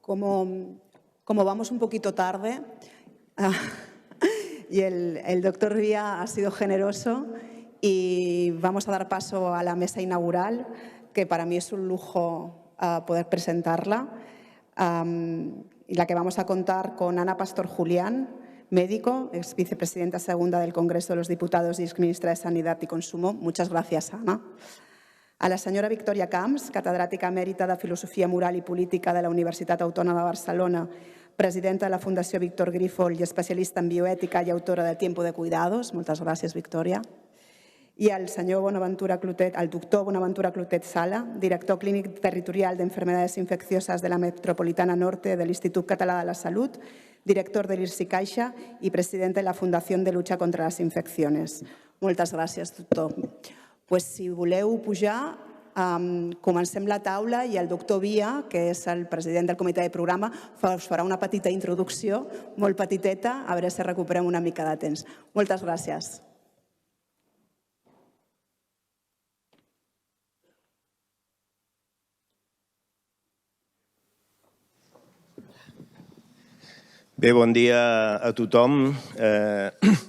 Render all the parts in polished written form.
Como vamos un poquito tarde y el doctor Vía ha sido generoso y vamos a dar paso a la mesa inaugural, que para mí es un lujo poder presentarla, y la que vamos a contar con Ana Pastor Julián, médico, ex vicepresidenta segunda del Congreso de los Diputados y ex ministra de Sanidad y Consumo. Muchas gracias, Ana. A la senyora Victòria Camps, catedràtica emèrita de Filosofia Moral i Política de la Universitat Autònoma de Barcelona, presidenta de la Fundació Víctor Grífol i especialista en bioètica i autora de Tiempo de Cuidados. Moltes gràcies, Victòria. I al senyor Bonaventura Clotet, al doctor Bonaventura Clotet Sala, director clínic territorial de Enfermedades Infecciosas de la Metropolitana Norte del Institut Català de la Salut, director de l'IRSI Caixa i president de la Fundació de Lucha contra les Infecciones. Moltes gràcies, doctor. Pues, si voleu pujar, comencem la taula i el doctor Vía, que és el president del comitè de programa, us farà una petita introducció, molt petiteta, a veure si recuperem una mica de temps. Moltes gràcies. Bé, bon dia a tothom.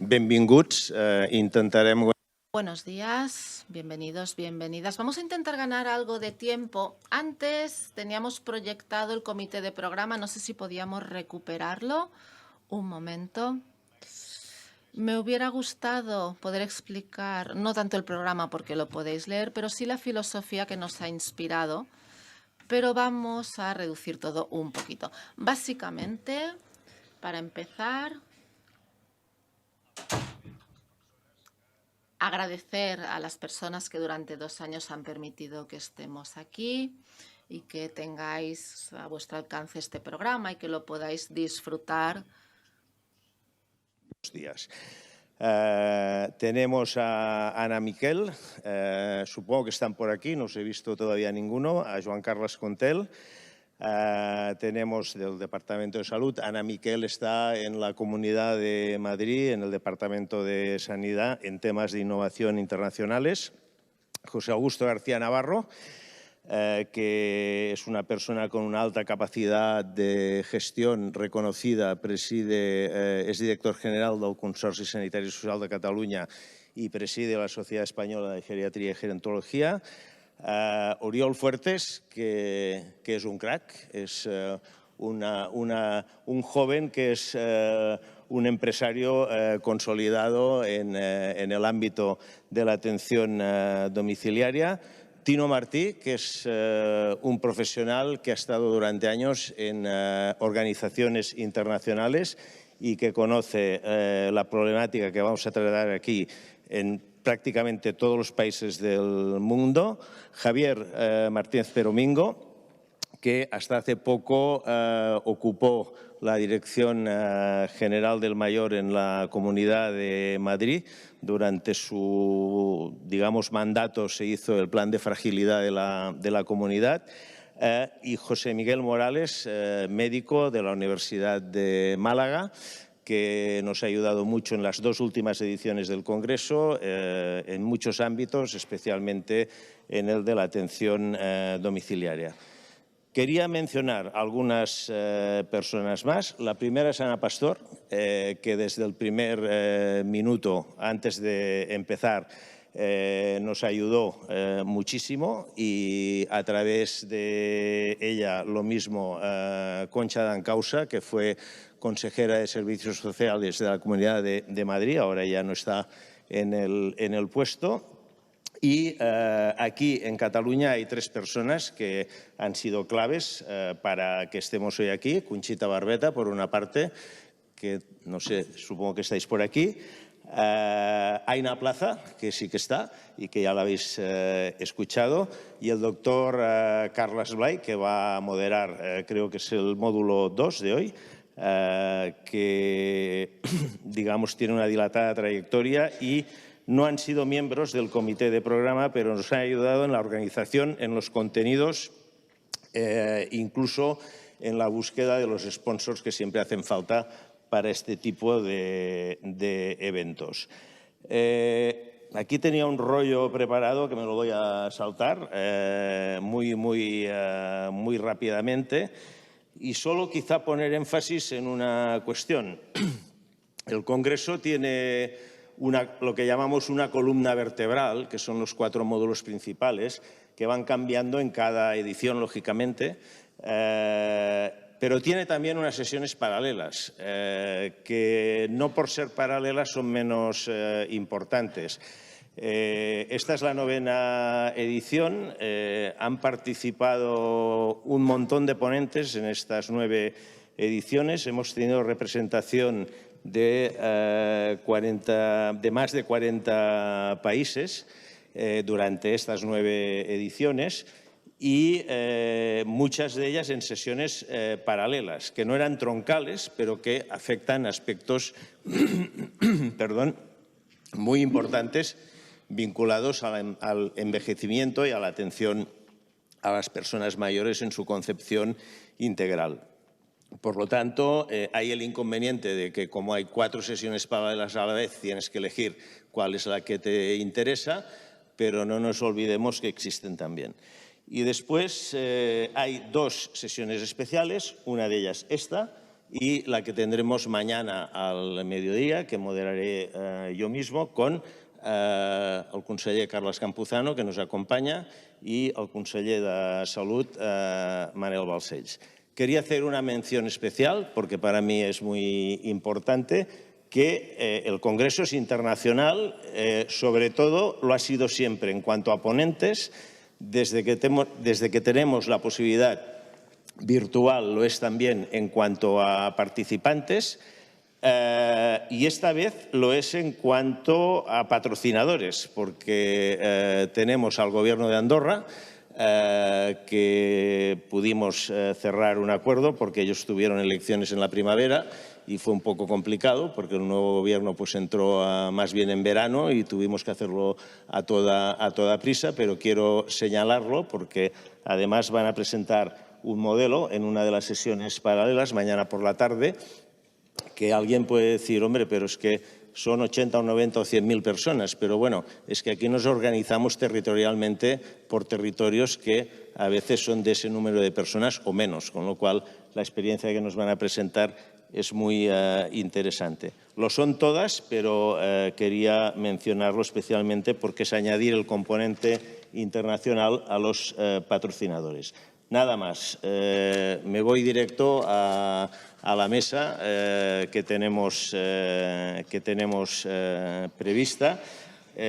Benvinguts. Intentarem... Buenos días, bienvenidos, bienvenidas. Vamos a intentar ganar algo de tiempo. Antes teníamos proyectado el comité de programa, no sé si podíamos recuperarlo. Un momento. Me hubiera gustado poder explicar, no tanto el programa porque lo podéis leer, pero sí la filosofía que nos ha inspirado. Pero vamos a reducir todo un poquito. Básicamente, para empezar, agradecer a las personas que durante 2 años han permitido que estemos aquí y que tengáis a vuestro alcance este programa y que lo podáis disfrutar. Buenos días. Tenemos a Ana Miquel, supongo que están por aquí, no os he visto todavía ninguno, a Joan Carles Contel. Tenemos del Departamento de Salud, Ana Miquel está en la Comunidad de Madrid, en el Departamento de Sanidad, en temas de innovación internacionales. José Augusto García Navarro, que es una persona con una alta capacidad de gestión reconocida, es director general del Consorci Sanitari i Social de Catalunya y preside la Sociedad Española de Geriatría y Gerontología. Oriol Fuertes, que es un crack, es un joven que es un empresario consolidado en el ámbito de la atención domiciliaria. Tino Martí, que es un profesional que ha estado durante años en organizaciones internacionales y que conoce la problemática que vamos a tratar aquí en prácticamente todos los países del mundo. Javier Martínez Peromingo, que hasta hace poco ocupó la dirección general del Mayor en la Comunidad de Madrid. Durante su, digamos, mandato se hizo el plan de fragilidad de la comunidad. Y José Miguel Morales, médico de la Universidad de Málaga, que nos ha ayudado mucho en las 2 últimas ediciones del Congreso, en muchos ámbitos, especialmente en el de la atención domiciliaria. Quería mencionar algunas personas más. La primera es Ana Pastor, que desde el primer minuto, antes de empezar, nos ayudó muchísimo, y a través de ella lo mismo Concha Dancausa, que fue consejera de Servicios Sociales de la Comunidad de Madrid, ahora ya no está en el puesto. Y aquí en Cataluña hay 3 personas que han sido claves para que estemos hoy aquí. Conchita Barbeta, por una parte, que no sé, supongo que estáis por aquí. Aina Plaza, que sí que está y que ya la habéis escuchado. Y el doctor Carles Blay, que va a moderar, creo que es el módulo 2 de hoy, que digamos tiene una dilatada trayectoria y no han sido miembros del comité de programa, pero nos han ayudado en la organización, en los contenidos, incluso en la búsqueda de los sponsors que siempre hacen falta para este tipo de eventos. Aquí tenía un rollo preparado que me lo voy a saltar muy rápidamente. Y solo quizá poner énfasis en una cuestión. El Congreso tiene lo que llamamos una columna vertebral, que son los 4 módulos principales, que van cambiando en cada edición, lógicamente, pero tiene también unas sesiones paralelas, que no por ser paralelas son menos importantes. Esta es la 9ª edición. Han participado un montón de ponentes en estas 9 ediciones. Hemos tenido representación de más de 40 países durante estas 9 ediciones y muchas de ellas en sesiones paralelas, que no eran troncales, pero que afectan aspectos muy importantes vinculados al envejecimiento y a la atención a las personas mayores en su concepción integral. Por lo tanto, hay el inconveniente de que, como hay 4 sesiones paralelas a la vez, tienes que elegir cuál es la que te interesa, pero no nos olvidemos que existen también. Y después hay 2 sesiones especiales, una de ellas esta y la que tendremos mañana al mediodía, que moderaré yo mismo, con el conseller Carles Campuzano, que nos acompaña, y el conseller de Salut, Manel Balcells. Quería hacer una mención especial, porque para mí es muy importante, que el Congreso es internacional, sobre todo lo ha sido siempre en cuanto a ponentes, desde que tenemos la posibilidad virtual, lo es también en cuanto a participantes, y esta vez lo es en cuanto a patrocinadores, porque tenemos al Gobierno de Andorra, que pudimos cerrar un acuerdo porque ellos tuvieron elecciones en la primavera y fue un poco complicado porque el nuevo gobierno pues entró más bien en verano y tuvimos que hacerlo a toda prisa, pero quiero señalarlo porque además van a presentar un modelo en una de las sesiones paralelas mañana por la tarde, que alguien puede decir, hombre, pero es que son 80 o 90 o 100.000 personas, pero bueno, es que aquí nos organizamos territorialmente por territorios que a veces son de ese número de personas o menos, con lo cual la experiencia que nos van a presentar es muy interesante. Lo son todas, pero quería mencionarlo especialmente porque es añadir el componente internacional a los patrocinadores. Nada más. Me voy directo a la mesa que tenemos prevista.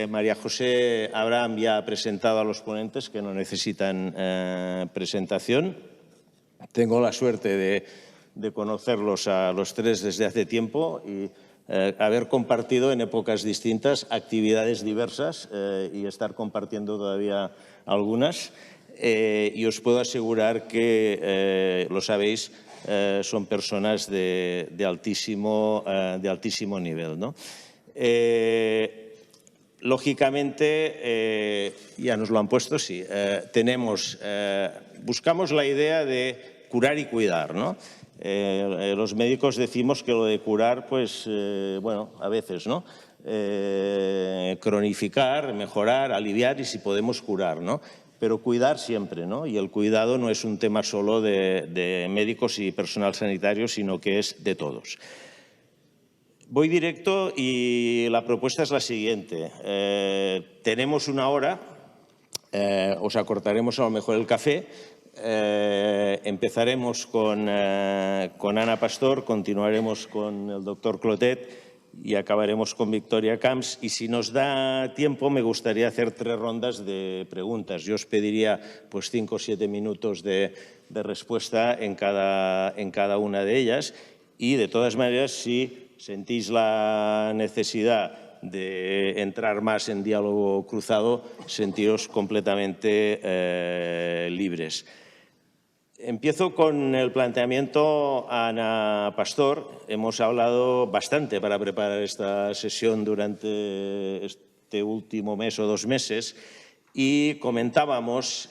María José Abraham ya ha presentado a los ponentes que no necesitan presentación. Tengo la suerte de conocerlos a los 3 desde hace tiempo y haber compartido en épocas distintas actividades diversas y estar compartiendo todavía algunas. Y os puedo asegurar que, lo sabéis, son personas de altísimo nivel, ¿no? Lógicamente, ya nos lo han puesto, sí, buscamos la idea de curar y cuidar, ¿no? Los médicos decimos que lo de curar, pues, bueno, a veces, ¿no? Cronificar, mejorar, aliviar y si podemos curar, ¿no? Pero cuidar siempre, ¿no? Y el cuidado no es un tema solo de médicos y personal sanitario, sino que es de todos. Voy directo y la propuesta es la siguiente. Tenemos una hora, os acortaremos a lo mejor el café. Empezaremos con Ana Pastor, continuaremos con el doctor Clotet y acabaremos con Victoria Camps. Y si nos da tiempo, me gustaría hacer 3 rondas de preguntas. Yo os pediría pues 5 o 7 minutos de respuesta en cada una de ellas. Y de todas maneras, si sentís la necesidad de entrar más en diálogo cruzado, sentiros completamente libres. Empiezo con el planteamiento a Ana Pastor. Hemos hablado bastante para preparar esta sesión durante este último mes o 2 meses y comentábamos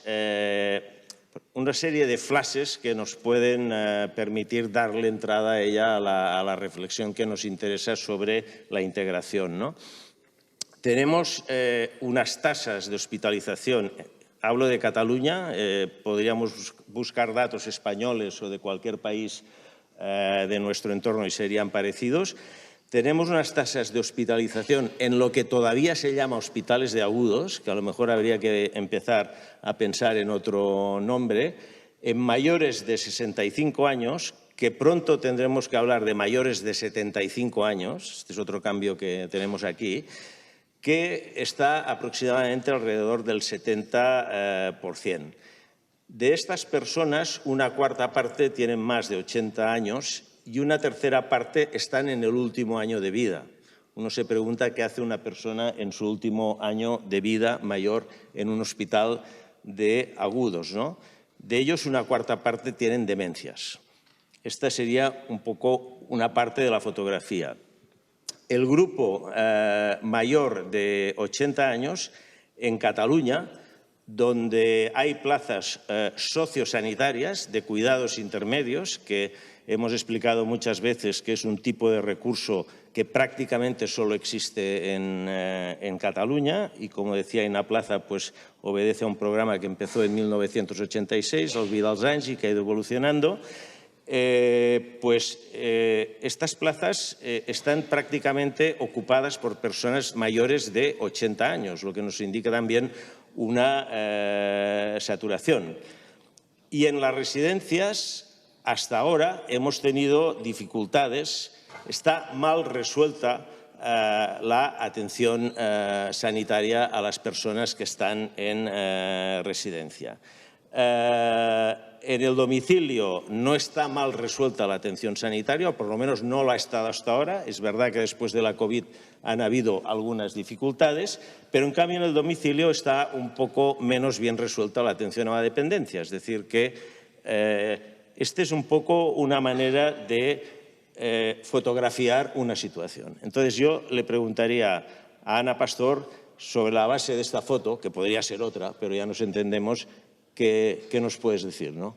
una serie de flashes que nos pueden permitir darle entrada a ella a la reflexión que nos interesa sobre la integración, ¿no? Tenemos unas tasas de hospitalización hablo de Cataluña, podríamos buscar datos españoles o de cualquier país de nuestro entorno y serían parecidos. Tenemos unas tasas de hospitalización en lo que todavía se llama hospitales de agudos, que a lo mejor habría que empezar a pensar en otro nombre, en mayores de 65 años, que pronto tendremos que hablar de mayores de 75 años, este es otro cambio que tenemos aquí, que está aproximadamente alrededor del 70%. De estas personas, una cuarta parte tienen más de 80 años y una tercera parte están en el último año de vida. Uno se pregunta qué hace una persona en su último año de vida mayor en un hospital de agudos, ¿no? De ellos, una cuarta parte tienen demencias. Esta sería un poco una parte de la fotografía. El grupo mayor de 80 años en Cataluña, donde hay plazas sociosanitarias de cuidados intermedios, que hemos explicado muchas veces que es un tipo de recurso que prácticamente solo existe en Cataluña y, como decía Ina Plaza, pues obedece a un programa que empezó en 1986, olvida els anys y que ha ido evolucionando. Estas plazas están prácticamente ocupadas por personas mayores de 80 años, lo que nos indica también una saturación. Y en las residencias, hasta ahora, hemos tenido dificultades. Está mal resuelta la atención sanitaria a las personas que están en residencia. En el domicilio no está mal resuelta la atención sanitaria, o por lo menos no lo ha estado hasta ahora. Es verdad que después de la COVID han habido algunas dificultades, pero en cambio en el domicilio está un poco menos bien resuelta la atención a la dependencia. Es decir, que esta es un poco una manera de fotografiar una situación. Entonces yo le preguntaría a Ana Pastor, sobre la base de esta foto, que podría ser otra, pero ya nos entendemos, ¿qué nos puedes decir, no?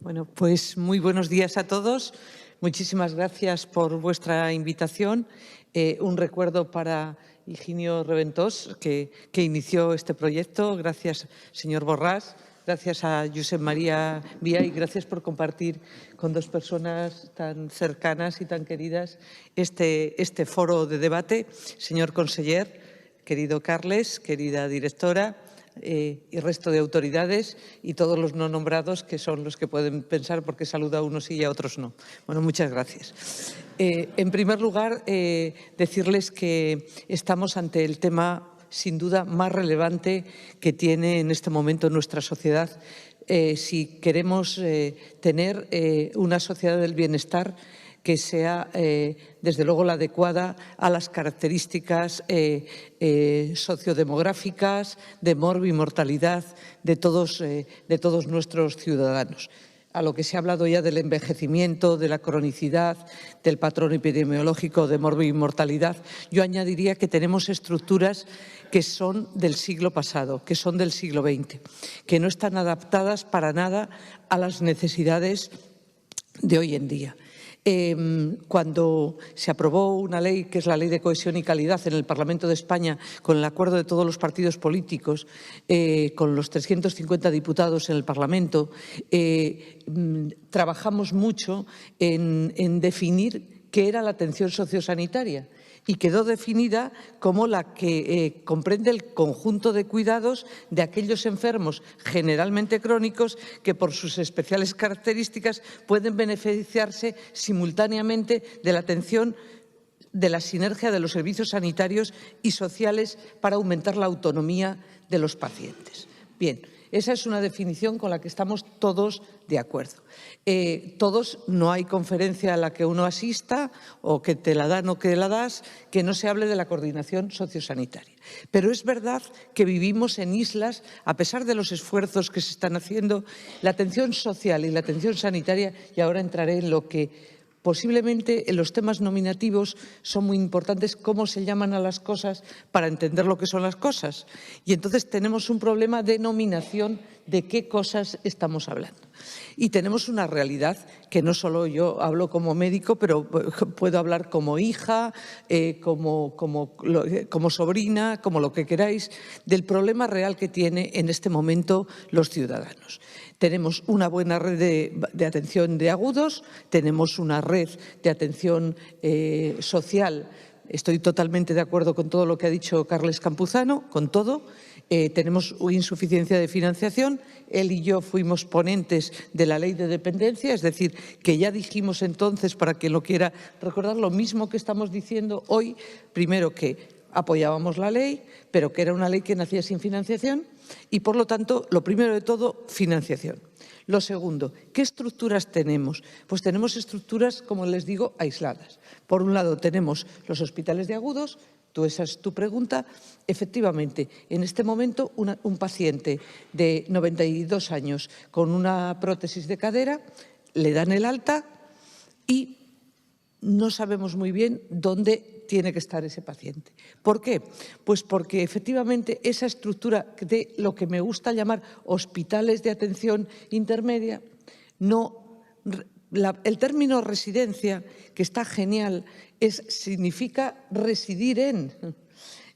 Bueno, pues muy buenos días a todos. Muchísimas gracias por vuestra invitación. Un recuerdo para Higinio Reventós, que inició este proyecto. Gracias, señor Borràs. Gracias a Josep María Vía y gracias por compartir con dos personas tan cercanas y tan queridas este foro de debate. Señor conseller, querido Carles, querida directora, y resto de autoridades y todos los no nombrados, que son los que pueden pensar porque saluda a unos y a otros no. Bueno, muchas gracias. En primer lugar, decirles que estamos ante el tema sin duda más relevante que tiene en este momento nuestra sociedad. Si queremos tener una sociedad del bienestar que sea, desde luego, la adecuada a las características sociodemográficas, de morbimortalidad de todos nuestros ciudadanos. A lo que se ha hablado ya del envejecimiento, de la cronicidad, del patrón epidemiológico de morbimortalidad, yo añadiría que tenemos estructuras que son del siglo pasado, que son del siglo XX, que no están adaptadas para nada a las necesidades de hoy en día. Cuando se aprobó una ley, que es la Ley de Cohesión y Calidad, en el Parlamento de España, con el acuerdo de todos los partidos políticos, con los 350 diputados en el Parlamento, trabajamos mucho en definir qué era la atención sociosanitaria. Y quedó definida como la que comprende el conjunto de cuidados de aquellos enfermos, generalmente crónicos, que por sus especiales características pueden beneficiarse simultáneamente de la atención, de la sinergia de los servicios sanitarios y sociales para aumentar la autonomía de los pacientes. Bien, esa es una definición con la que estamos todos de acuerdo. Todos, no hay conferencia a la que uno asista o que te la dan o que la das, que no se hable de la coordinación sociosanitaria. Pero es verdad que vivimos en islas, a pesar de los esfuerzos que se están haciendo, la atención social y la atención sanitaria, y ahora entraré en lo que posiblemente en los temas nominativos son muy importantes, cómo se llaman a las cosas para entender lo que son las cosas. Y entonces tenemos un problema de nominación de qué cosas estamos hablando. Y tenemos una realidad que no solo yo hablo como médico, pero puedo hablar como hija, como sobrina, como lo que queráis, del problema real que tiene en este momento los ciudadanos. Tenemos una buena red de atención de agudos, tenemos una red de atención social. Estoy totalmente de acuerdo con todo lo que ha dicho Carles Campuzano, con todo. Tenemos insuficiencia de financiación. Él y yo fuimos ponentes de la ley de dependencia, es decir, que ya dijimos entonces, para quien lo quiera recordar, lo mismo que estamos diciendo hoy. Primero, que apoyábamos la ley, pero que era una ley que nacía sin financiación y, por lo tanto, lo primero de todo, financiación. Lo segundo, ¿qué estructuras tenemos? Pues tenemos estructuras, como les digo, aisladas. Por un lado, tenemos los hospitales de agudos. Esa es tu pregunta. Efectivamente, en este momento un paciente de 92 años con una prótesis de cadera, le dan el alta y no sabemos muy bien dónde tiene que estar ese paciente. ¿Por qué? Pues porque efectivamente esa estructura de lo que me gusta llamar hospitales de atención intermedia, el término residencia, que está genial, significa residir en,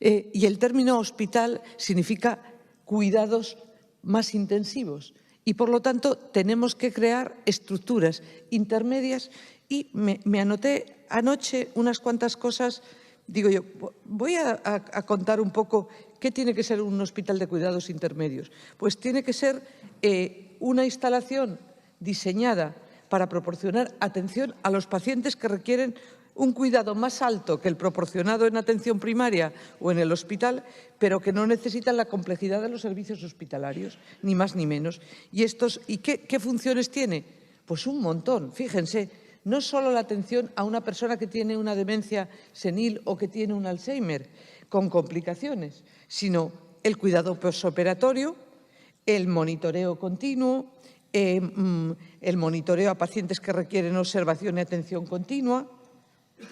y el término hospital significa cuidados más intensivos. Y, por lo tanto, tenemos que crear estructuras intermedias. Y me anoté anoche unas cuantas cosas. Digo yo, voy a contar un poco qué tiene que ser un hospital de cuidados intermedios. Pues tiene que ser una instalación diseñada para proporcionar atención a los pacientes que requieren un cuidado más alto que el proporcionado en atención primaria o en el hospital, pero que no necesitan la complejidad de los servicios hospitalarios, ni más ni menos. ¿Y qué funciones tiene? Pues un montón. Fíjense, no solo la atención a una persona que tiene una demencia senil o que tiene un Alzheimer con complicaciones, sino el cuidado postoperatorio, el monitoreo continuo, el monitoreo a pacientes que requieren observación y atención continua,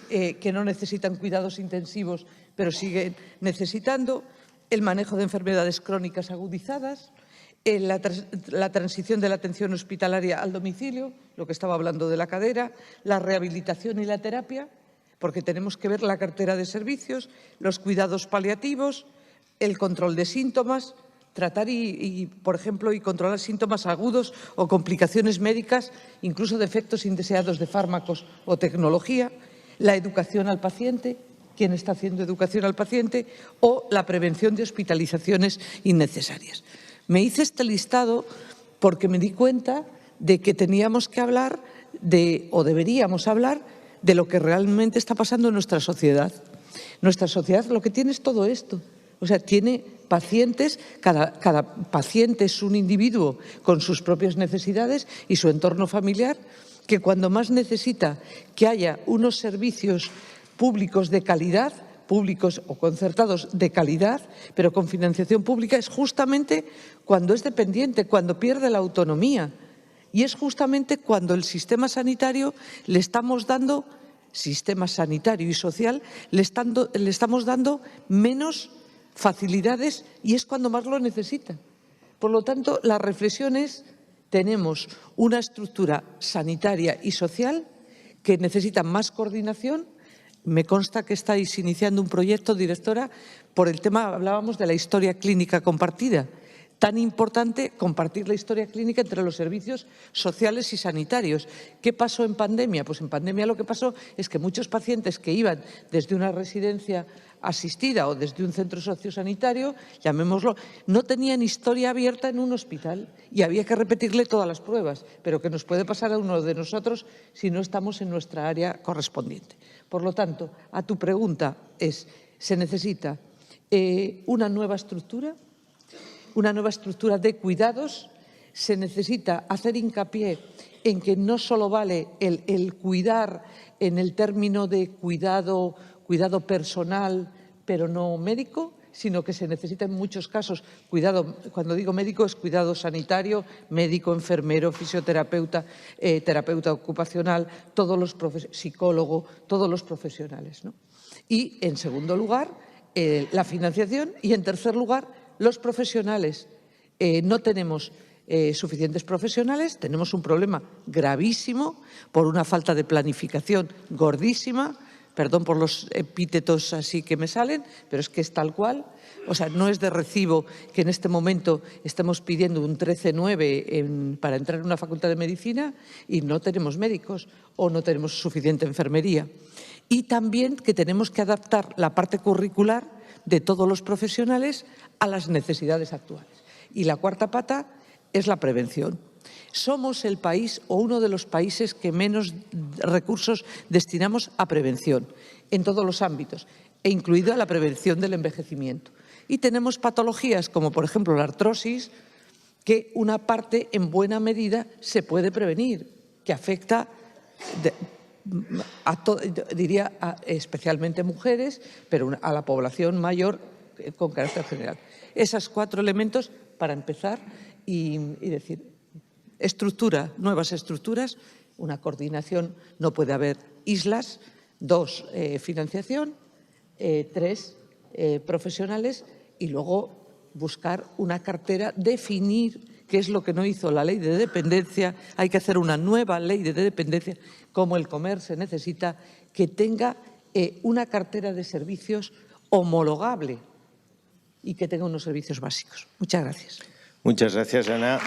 que no necesitan cuidados intensivos, pero siguen necesitando, el manejo de enfermedades crónicas agudizadas, la transición de la atención hospitalaria al domicilio, lo que estaba hablando de la cadera, la rehabilitación y la terapia, porque tenemos que ver la cartera de servicios, los cuidados paliativos, el control de síntomas, tratar por ejemplo, y controlar síntomas agudos o complicaciones médicas, incluso de efectos indeseados de fármacos o tecnología, la educación al paciente, quién está haciendo educación al paciente, o la prevención de hospitalizaciones innecesarias. Me hice este listado porque me di cuenta de que teníamos que hablar o deberíamos hablar de lo que realmente está pasando en nuestra sociedad. Nuestra sociedad lo que tiene es todo esto. O sea, tiene pacientes, cada paciente es un individuo con sus propias necesidades y su entorno familiar, que cuando más necesita que haya unos servicios públicos de calidad, públicos o concertados de calidad, pero con financiación pública, es justamente cuando es dependiente, cuando pierde la autonomía. Y es justamente cuando el sistema sanitario le estamos dando, sistema sanitario y social, le estamos dando menos facilidades y es cuando más lo necesita. Por lo tanto, la reflexión es, tenemos una estructura sanitaria y social que necesita más coordinación. Me consta que estáis iniciando un proyecto, directora, por el tema, hablábamos de la historia clínica compartida. Tan importante compartir la historia clínica entre los servicios sociales y sanitarios. ¿Qué pasó en pandemia? Pues en pandemia lo que pasó es que muchos pacientes que iban desde una residencia asistida o desde un centro sociosanitario, llamémoslo, no tenían historia abierta en un hospital y había que repetirle todas las pruebas, pero que nos puede pasar a uno de nosotros si no estamos en nuestra área correspondiente. Por lo tanto, a tu pregunta ¿se necesita una nueva estructura? Una nueva estructura de cuidados, se necesita hacer hincapié en que no solo vale el cuidar en el término de cuidado personal, pero no médico, sino que se necesita en muchos casos cuidado, cuando digo médico es cuidado sanitario, médico, enfermero, fisioterapeuta, terapeuta ocupacional, psicólogo, todos los profesionales, ¿no? Y, en segundo lugar, la financiación y, en tercer lugar, los profesionales. No tenemos suficientes profesionales, tenemos un problema gravísimo por una falta de planificación gordísima. Perdón por los epítetos así que me salen, pero es que es tal cual. O sea, no es de recibo que en este momento estemos pidiendo un 13,9 para entrar en una facultad de medicina y no tenemos médicos o no tenemos suficiente enfermería. Y también que tenemos que adaptar la parte curricular de todos los profesionales a las necesidades actuales. Y la cuarta pata es la prevención. Somos el país o uno de los países que menos recursos destinamos a prevención en todos los ámbitos, e incluido a la prevención del envejecimiento. Y tenemos patologías como, por ejemplo, la artrosis, que una parte en buena medida se puede prevenir, que afecta especialmente mujeres, pero a la población mayor con carácter general. Esos 4 elementos para empezar y decir, estructura, nuevas estructuras, una coordinación, no puede haber islas, 2, financiación, 3, profesionales y luego buscar una cartera, definir qué es lo que no hizo la ley de dependencia. Hay que hacer una nueva ley de dependencia, como el comer se necesita, que tenga una cartera de servicios homologable y que tenga unos servicios básicos. Muchas gracias. Muchas gracias, Ana.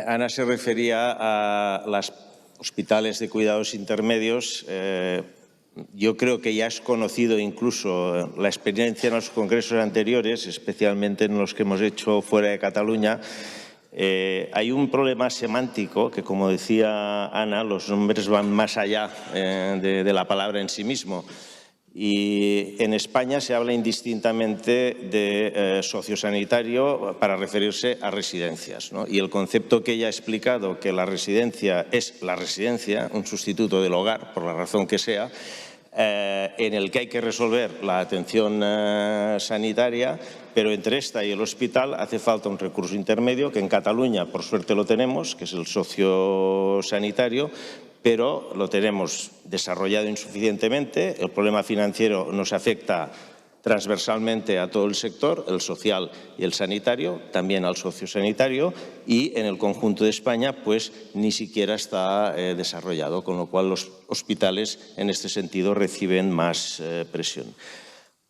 Ana se refería a los hospitales de cuidados intermedios. Yo creo que ya has conocido incluso la experiencia en los congresos anteriores, especialmente en los que hemos hecho fuera de Cataluña. Hay un problema semántico que, como decía Ana, los nombres van más allá de la palabra en sí mismo. Y en España se habla indistintamente de sociosanitario para referirse a residencias, ¿no? Y el concepto que ella ha explicado, que la residencia es la residencia, un sustituto del hogar, por la razón que sea, en el que hay que resolver la atención sanitaria, pero entre esta y el hospital hace falta un recurso intermedio que en Cataluña, por suerte, lo tenemos, que es el sociosanitario, pero lo tenemos desarrollado insuficientemente. El problema financiero nos afecta transversalmente a todo el sector, el social y el sanitario, también al sociosanitario, y en el conjunto de España pues ni siquiera está desarrollado, con lo cual los hospitales en este sentido reciben más presión.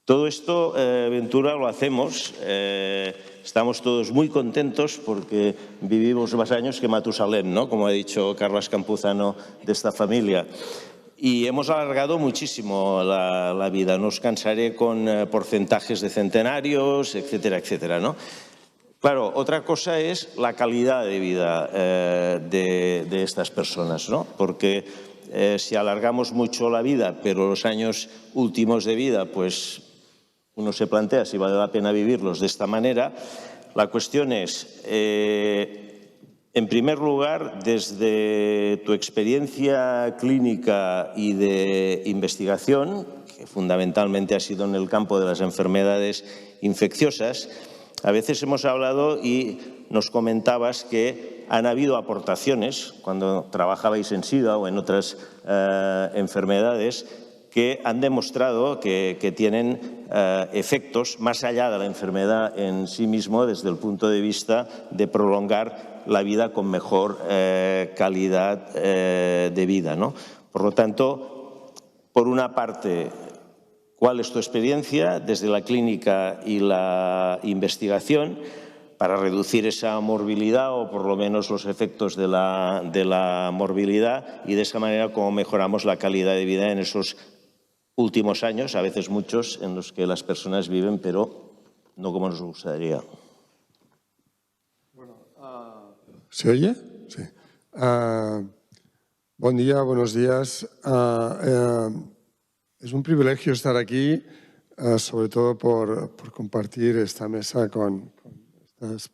Todo esto, Ventura, lo hacemos. Estamos todos muy contentos porque vivimos más años que Matusalén, ¿no? Como ha dicho Carles Campuzano de esta familia. Y hemos alargado muchísimo la vida. No os cansaré con porcentajes de centenarios, etcétera, etcétera, ¿no? Claro, otra cosa es la calidad de vida de estas personas, ¿no? Porque si alargamos mucho la vida, pero los años últimos de vida, pues uno se plantea si vale la pena vivirlos de esta manera. La cuestión es, en primer lugar, desde tu experiencia clínica y de investigación, que fundamentalmente ha sido en el campo de las enfermedades infecciosas, a veces hemos hablado y nos comentabas que han habido aportaciones, cuando trabajabais en SIDA o en otras enfermedades, que han demostrado que tienen efectos más allá de la enfermedad en sí mismo, desde el punto de vista de prolongar la vida con mejor calidad de vida, ¿no? Por lo tanto, por una parte, ¿cuál es tu experiencia desde la clínica y la investigación para reducir esa morbilidad o por lo menos los efectos de la morbilidad, y de esa manera cómo mejoramos la calidad de vida en esos últimos años, a veces muchos, en los que las personas viven, pero no como nos gustaría? Bueno, ¿se oye? Sí. Buen día, buenos días. Es un privilegio estar aquí, sobre todo por compartir esta mesa con estas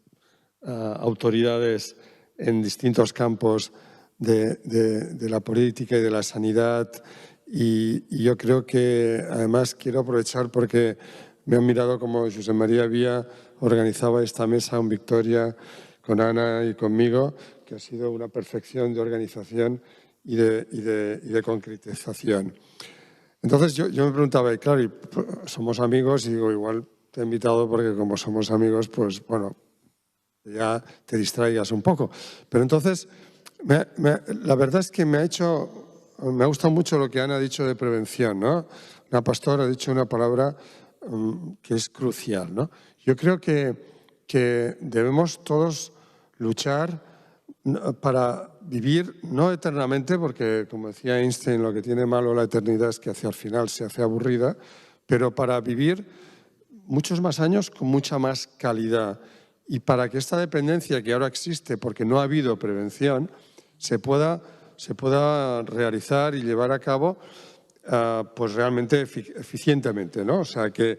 autoridades en distintos campos de la política y de la sanidad. Y yo creo que, además, quiero aprovechar porque me han mirado como José María Vía organizaba esta mesa en Victoria con Ana y conmigo, que ha sido una perfección de organización y de concretización. Entonces yo me preguntaba, y claro, somos amigos y digo, igual te he invitado porque como somos amigos, pues bueno, ya te distraigas un poco. Pero entonces, la verdad es que me ha gustado mucho lo que Ana ha dicho de prevención, ¿no? La pastora ha dicho una palabra que es crucial, ¿no? Yo creo que debemos todos luchar para vivir, no eternamente, porque como decía Einstein, lo que tiene malo la eternidad es que hacia el final se hace aburrida, pero para vivir muchos más años con mucha más calidad y para que esta dependencia que ahora existe, porque no ha habido prevención, se pueda realizar y llevar a cabo pues realmente eficientemente, ¿no? O sea, que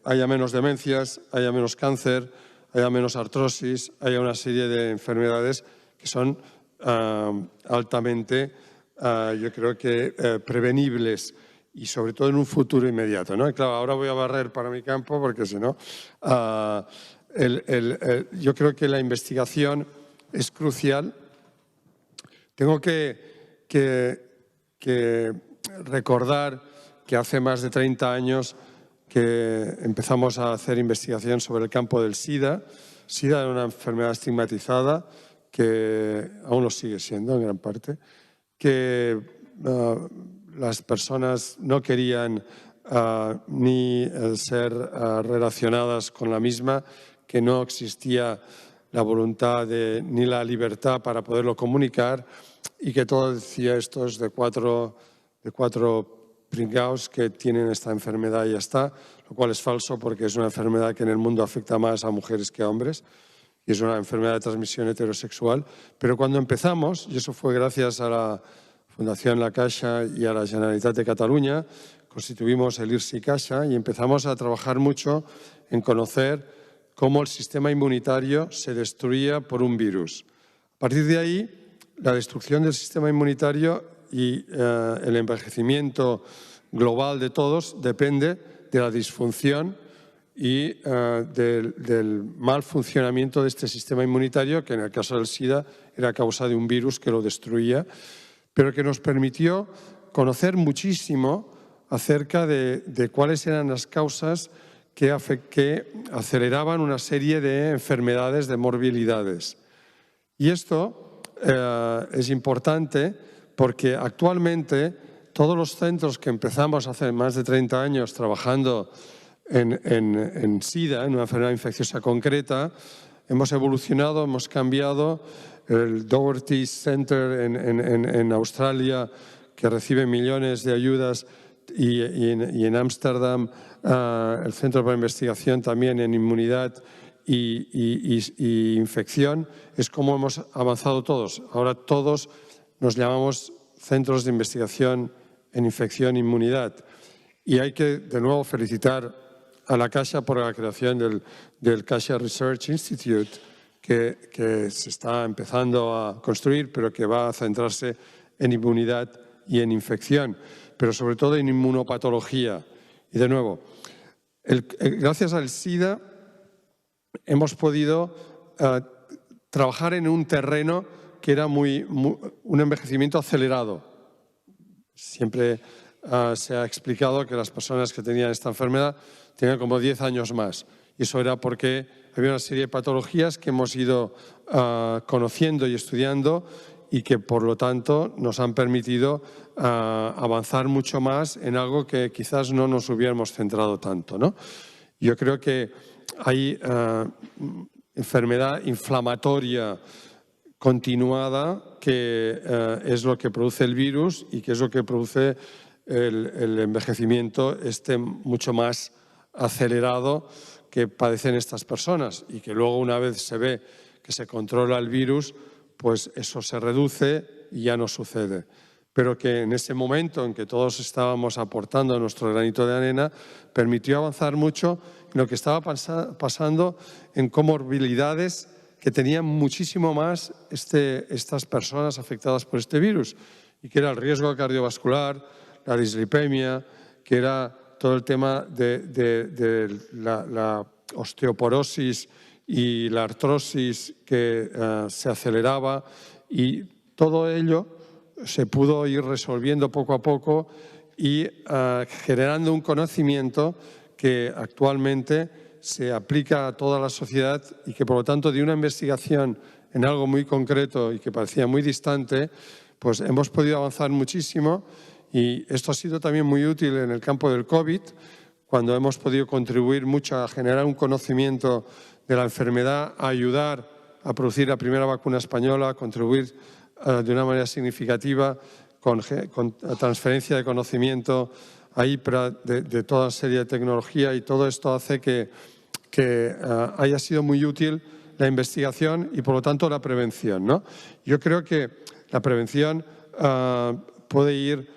haya menos demencias, haya menos cáncer, haya menos artrosis, haya una serie de enfermedades que son altamente, yo creo que prevenibles y sobre todo en un futuro inmediato, ¿no? Y claro, ahora voy a barrer para mi campo porque si no, yo creo que la investigación es crucial. Tengo que recordar que hace más de 30 años que empezamos a hacer investigación sobre el campo del SIDA. SIDA era una enfermedad estigmatizada que aún lo sigue siendo en gran parte, que las personas no querían ni ser relacionadas con la misma, que no existía la voluntad ni la libertad para poderlo comunicar y que todo decía esto es de cuatro pringaos que tienen esta enfermedad y ya está, lo cual es falso porque es una enfermedad que en el mundo afecta más a mujeres que a hombres y es una enfermedad de transmisión heterosexual. Pero cuando empezamos, y eso fue gracias a la Fundación La Caixa y a la Generalitat de Cataluña, constituimos el IRSI Caixa y empezamos a trabajar mucho en conocer cómo el sistema inmunitario se destruía por un virus. A partir de ahí, la destrucción del sistema inmunitario y el envejecimiento global de todos depende de la disfunción y del mal funcionamiento de este sistema inmunitario, que en el caso del SIDA era a causa de un virus que lo destruía, pero que nos permitió conocer muchísimo acerca de cuáles eran las causas que aceleraban una serie de enfermedades, de morbilidades. Y esto es importante porque actualmente todos los centros que empezamos hace más de 30 años trabajando en SIDA, en una enfermedad infecciosa concreta, hemos evolucionado, hemos cambiado. El Doherty Center en Australia, que recibe millones de ayudas, y en Ámsterdam el Centro para Investigación también en Inmunidad y Infección, es como hemos avanzado todos. Ahora todos nos llamamos Centros de Investigación en Infección e Inmunidad. Y hay que, de nuevo, felicitar a la Caixa por la creación del Caixa Research Institute, que se está empezando a construir, pero que va a centrarse en inmunidad y en infección, pero sobre todo en inmunopatología. Y de nuevo, gracias al SIDA hemos podido trabajar en un terreno que era un envejecimiento acelerado. Siempre se ha explicado que las personas que tenían esta enfermedad tenían como 10 años más. Y eso era porque había una serie de patologías que hemos ido conociendo y estudiando y que, por lo tanto, nos han permitido avanzar mucho más en algo que quizás no nos hubiéramos centrado tanto, ¿no? Yo creo que hay enfermedad inflamatoria continuada, que es lo que produce el virus y que es lo que produce el envejecimiento mucho más acelerado que padecen estas personas y que luego, una vez se ve que se controla el virus, pues eso se reduce y ya no sucede. Pero que en ese momento en que todos estábamos aportando nuestro granito de arena, permitió avanzar mucho en lo que estaba pasando en comorbilidades que tenían muchísimo más estas personas afectadas por este virus, y que era el riesgo cardiovascular, la dislipemia, que era todo el tema de la osteoporosis y la artrosis que se aceleraba, y todo ello se pudo ir resolviendo poco a poco y generando un conocimiento que actualmente se aplica a toda la sociedad y que, por lo tanto, de una investigación en algo muy concreto y que parecía muy distante, pues hemos podido avanzar muchísimo, y esto ha sido también muy útil en el campo del COVID, cuando hemos podido contribuir mucho a generar un conocimiento de la enfermedad, a ayudar a producir la primera vacuna española, a contribuir de una manera significativa con transferencia de conocimiento a IPRA de toda serie de tecnología, y todo esto hace que haya sido muy útil la investigación y, por lo tanto, la prevención, ¿no? Yo creo que la prevención puede ir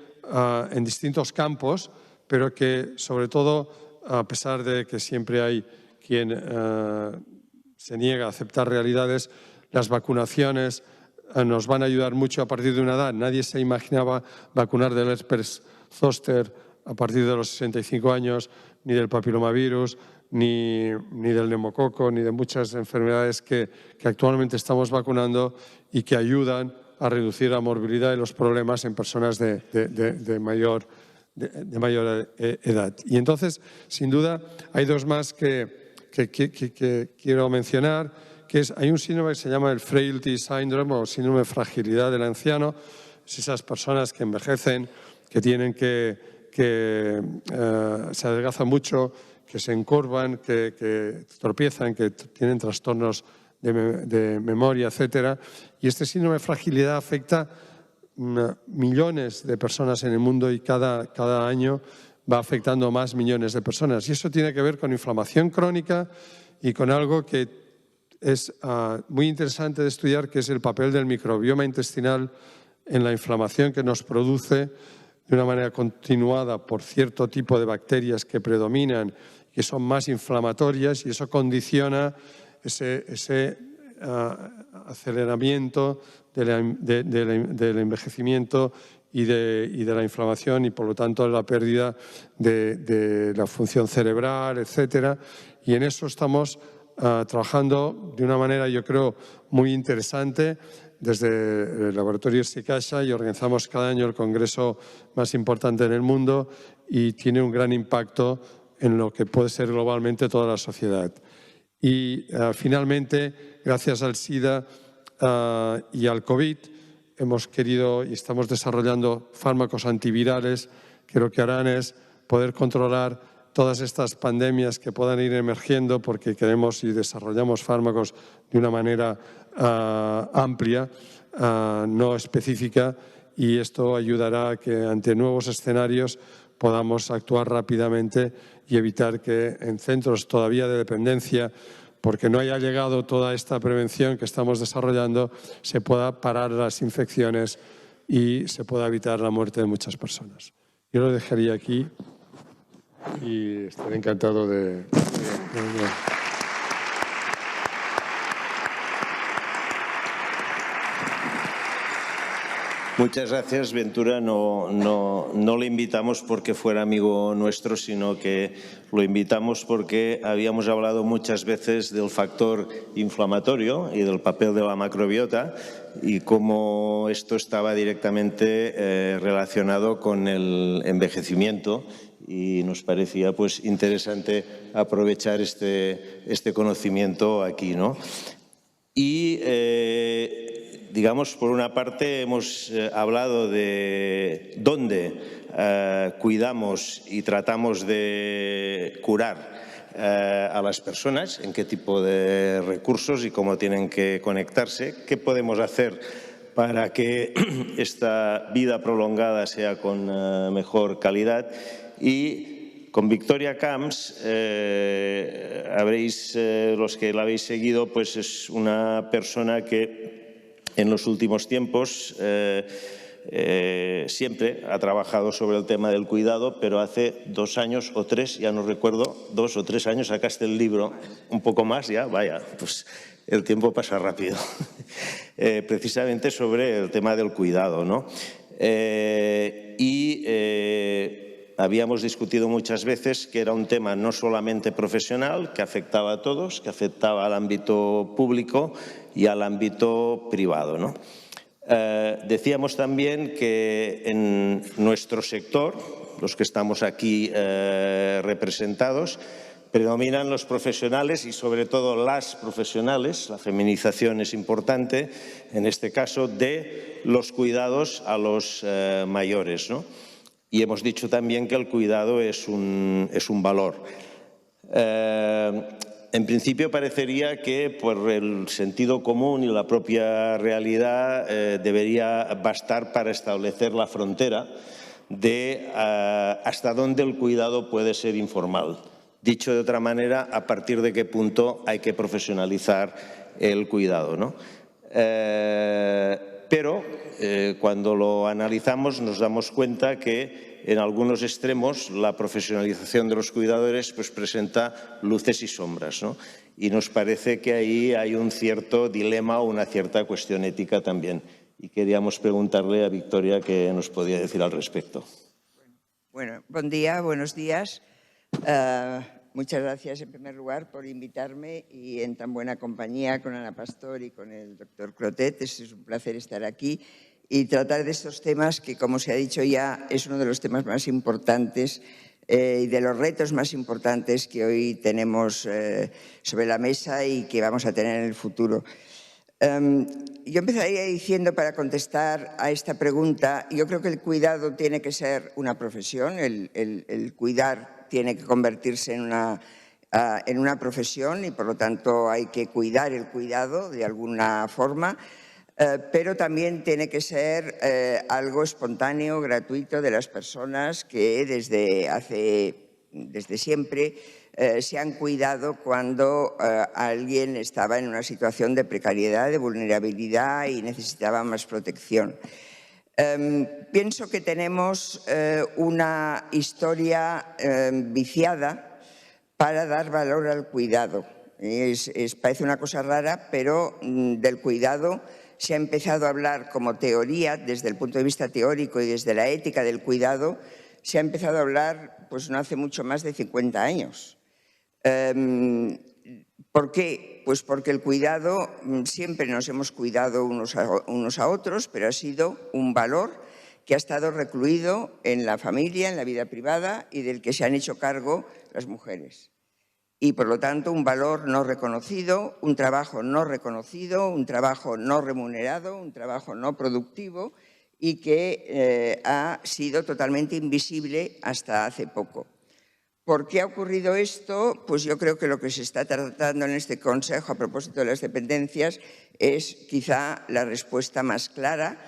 en distintos campos, pero que, sobre todo, a pesar de que siempre hay quien se niega a aceptar realidades, las vacunaciones nos van a ayudar mucho a partir de una edad. Nadie se imaginaba vacunar del herpes zóster a partir de los 65 años, ni del papilomavirus, ni del neumococo, ni de muchas enfermedades que actualmente estamos vacunando y que ayudan a reducir la morbilidad y los problemas en personas de mayor edad. Y entonces, sin duda, hay dos más que quiero mencionar, que hay un síndrome que se llama el Frailty Syndrome, o síndrome de fragilidad del anciano. Es esas personas que envejecen, que tienen se adelgazan mucho, que se encorvan, que tropiezan, que tienen trastornos de memoria, etcétera. Y este síndrome de fragilidad afecta millones de personas en el mundo, y cada año va afectando a más millones de personas. Y eso tiene que ver con inflamación crónica y con algo que es muy interesante de estudiar, que es el papel del microbioma intestinal en la inflamación que nos produce de una manera continuada por cierto tipo de bacterias que predominan, que son más inflamatorias, y eso condiciona ese aceleramiento del envejecimiento y de la inflamación, y por lo tanto la pérdida de la función cerebral, etcétera. Y en eso estamos trabajando de una manera, yo creo, muy interesante desde el laboratorio Sicasha, y organizamos cada año el congreso más importante en el mundo, y tiene un gran impacto en lo que puede ser globalmente toda la sociedad. Y finalmente, gracias al SIDA y al COVID, hemos querido y estamos desarrollando fármacos antivirales que lo que harán es poder controlar todas estas pandemias que puedan ir emergiendo, porque queremos y desarrollamos fármacos de una manera amplia, no específica, y esto ayudará a que ante nuevos escenarios podamos actuar rápidamente y evitar que en centros todavía de dependencia, porque no haya llegado toda esta prevención que estamos desarrollando, se pueda parar las infecciones y se pueda evitar la muerte de muchas personas. Yo lo dejaría aquí y estaré encantado de Muchas gracias, Ventura. No le invitamos porque fuera amigo nuestro, sino que lo invitamos porque habíamos hablado muchas veces del factor inflamatorio y del papel de la macrobiota, y cómo esto estaba directamente relacionado con el envejecimiento, y nos parecía pues interesante aprovechar este conocimiento aquí, ¿no? Y digamos, por una parte hemos hablado de dónde cuidamos y tratamos de curar a las personas, en qué tipo de recursos y cómo tienen que conectarse, qué podemos hacer para que esta vida prolongada sea con mejor calidad. Y con Victoria Camps, los que la habéis seguido, pues es una persona que en los últimos tiempos siempre ha trabajado sobre el tema del cuidado, pero hace 2 años o 3, ya no recuerdo, 2 o 3 años sacaste el libro, un poco más ya, vaya, pues el tiempo pasa rápido, precisamente sobre el tema del cuidado, ¿no? Habíamos discutido muchas veces que era un tema no solamente profesional, que afectaba a todos, que afectaba al ámbito público y al ámbito privado, ¿no? Decíamos también que en nuestro sector, los que estamos aquí representados, predominan los profesionales y sobre todo las profesionales, la feminización es importante, en este caso, de los cuidados a los mayores, ¿no? Y hemos dicho también que el cuidado es un valor. En principio parecería que por el sentido común y la propia realidad debería bastar para establecer la frontera de hasta dónde el cuidado puede ser informal. Dicho de otra manera, a partir de qué punto hay que profesionalizar el cuidado, ¿no? Pero cuando lo analizamos nos damos cuenta que en algunos extremos la profesionalización de los cuidadores pues presenta luces y sombras, ¿no? Y nos parece que ahí hay un cierto dilema o una cierta cuestión ética también. Y queríamos preguntarle a Victoria qué nos podía decir al respecto. Bueno, buen día, buenos días. Muchas gracias en primer lugar por invitarme y en tan buena compañía con Ana Pastor y con el doctor Clotet. Es un placer estar aquí y tratar de estos temas que, como se ha dicho ya, es uno de los temas más importantes y de los retos más importantes que hoy tenemos sobre la mesa y que vamos a tener en el futuro. Yo empezaría diciendo, para contestar a esta pregunta, yo creo que el cuidado tiene que ser una profesión, el cuidar tiene que convertirse en una profesión y por lo tanto hay que cuidar el cuidado de alguna forma, pero también tiene que ser algo espontáneo, gratuito de las personas que desde siempre se han cuidado cuando alguien estaba en una situación de precariedad, de vulnerabilidad y necesitaba más protección. Pienso que tenemos una historia viciada para dar valor al cuidado. Parece una cosa rara, pero del cuidado se ha empezado a hablar como teoría, desde el punto de vista teórico y desde la ética del cuidado, se ha empezado a hablar pues no hace mucho más de 50 años. ¿Por qué? Pues porque el cuidado, siempre nos hemos cuidado unos a otros, pero ha sido un valor que ha estado recluido en la familia, en la vida privada y del que se han hecho cargo las mujeres. Y por lo tanto un valor no reconocido, un trabajo no reconocido, un trabajo no remunerado, un trabajo no productivo y que ha sido totalmente invisible hasta hace poco. ¿Por qué ha ocurrido esto? Pues yo creo que lo que se está tratando en este Consejo a propósito de las dependencias es quizá la respuesta más clara.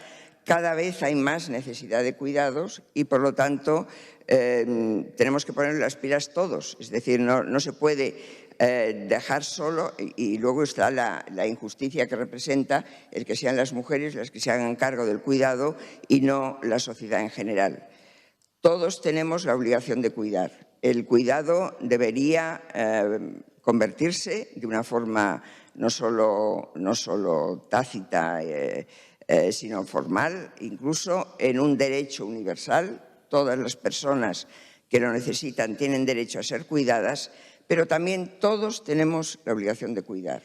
Cada vez hay más necesidad de cuidados y por lo tanto tenemos que poner las pilas todos. Es decir, no se puede dejar solo y luego está la injusticia que representa el que sean las mujeres las que se hagan cargo del cuidado y no la sociedad en general. Todos tenemos la obligación de cuidar. El cuidado debería convertirse de una forma no solo tácita, sino formal, incluso en un derecho universal. Todas las personas que lo necesitan tienen derecho a ser cuidadas, pero también todos tenemos la obligación de cuidar.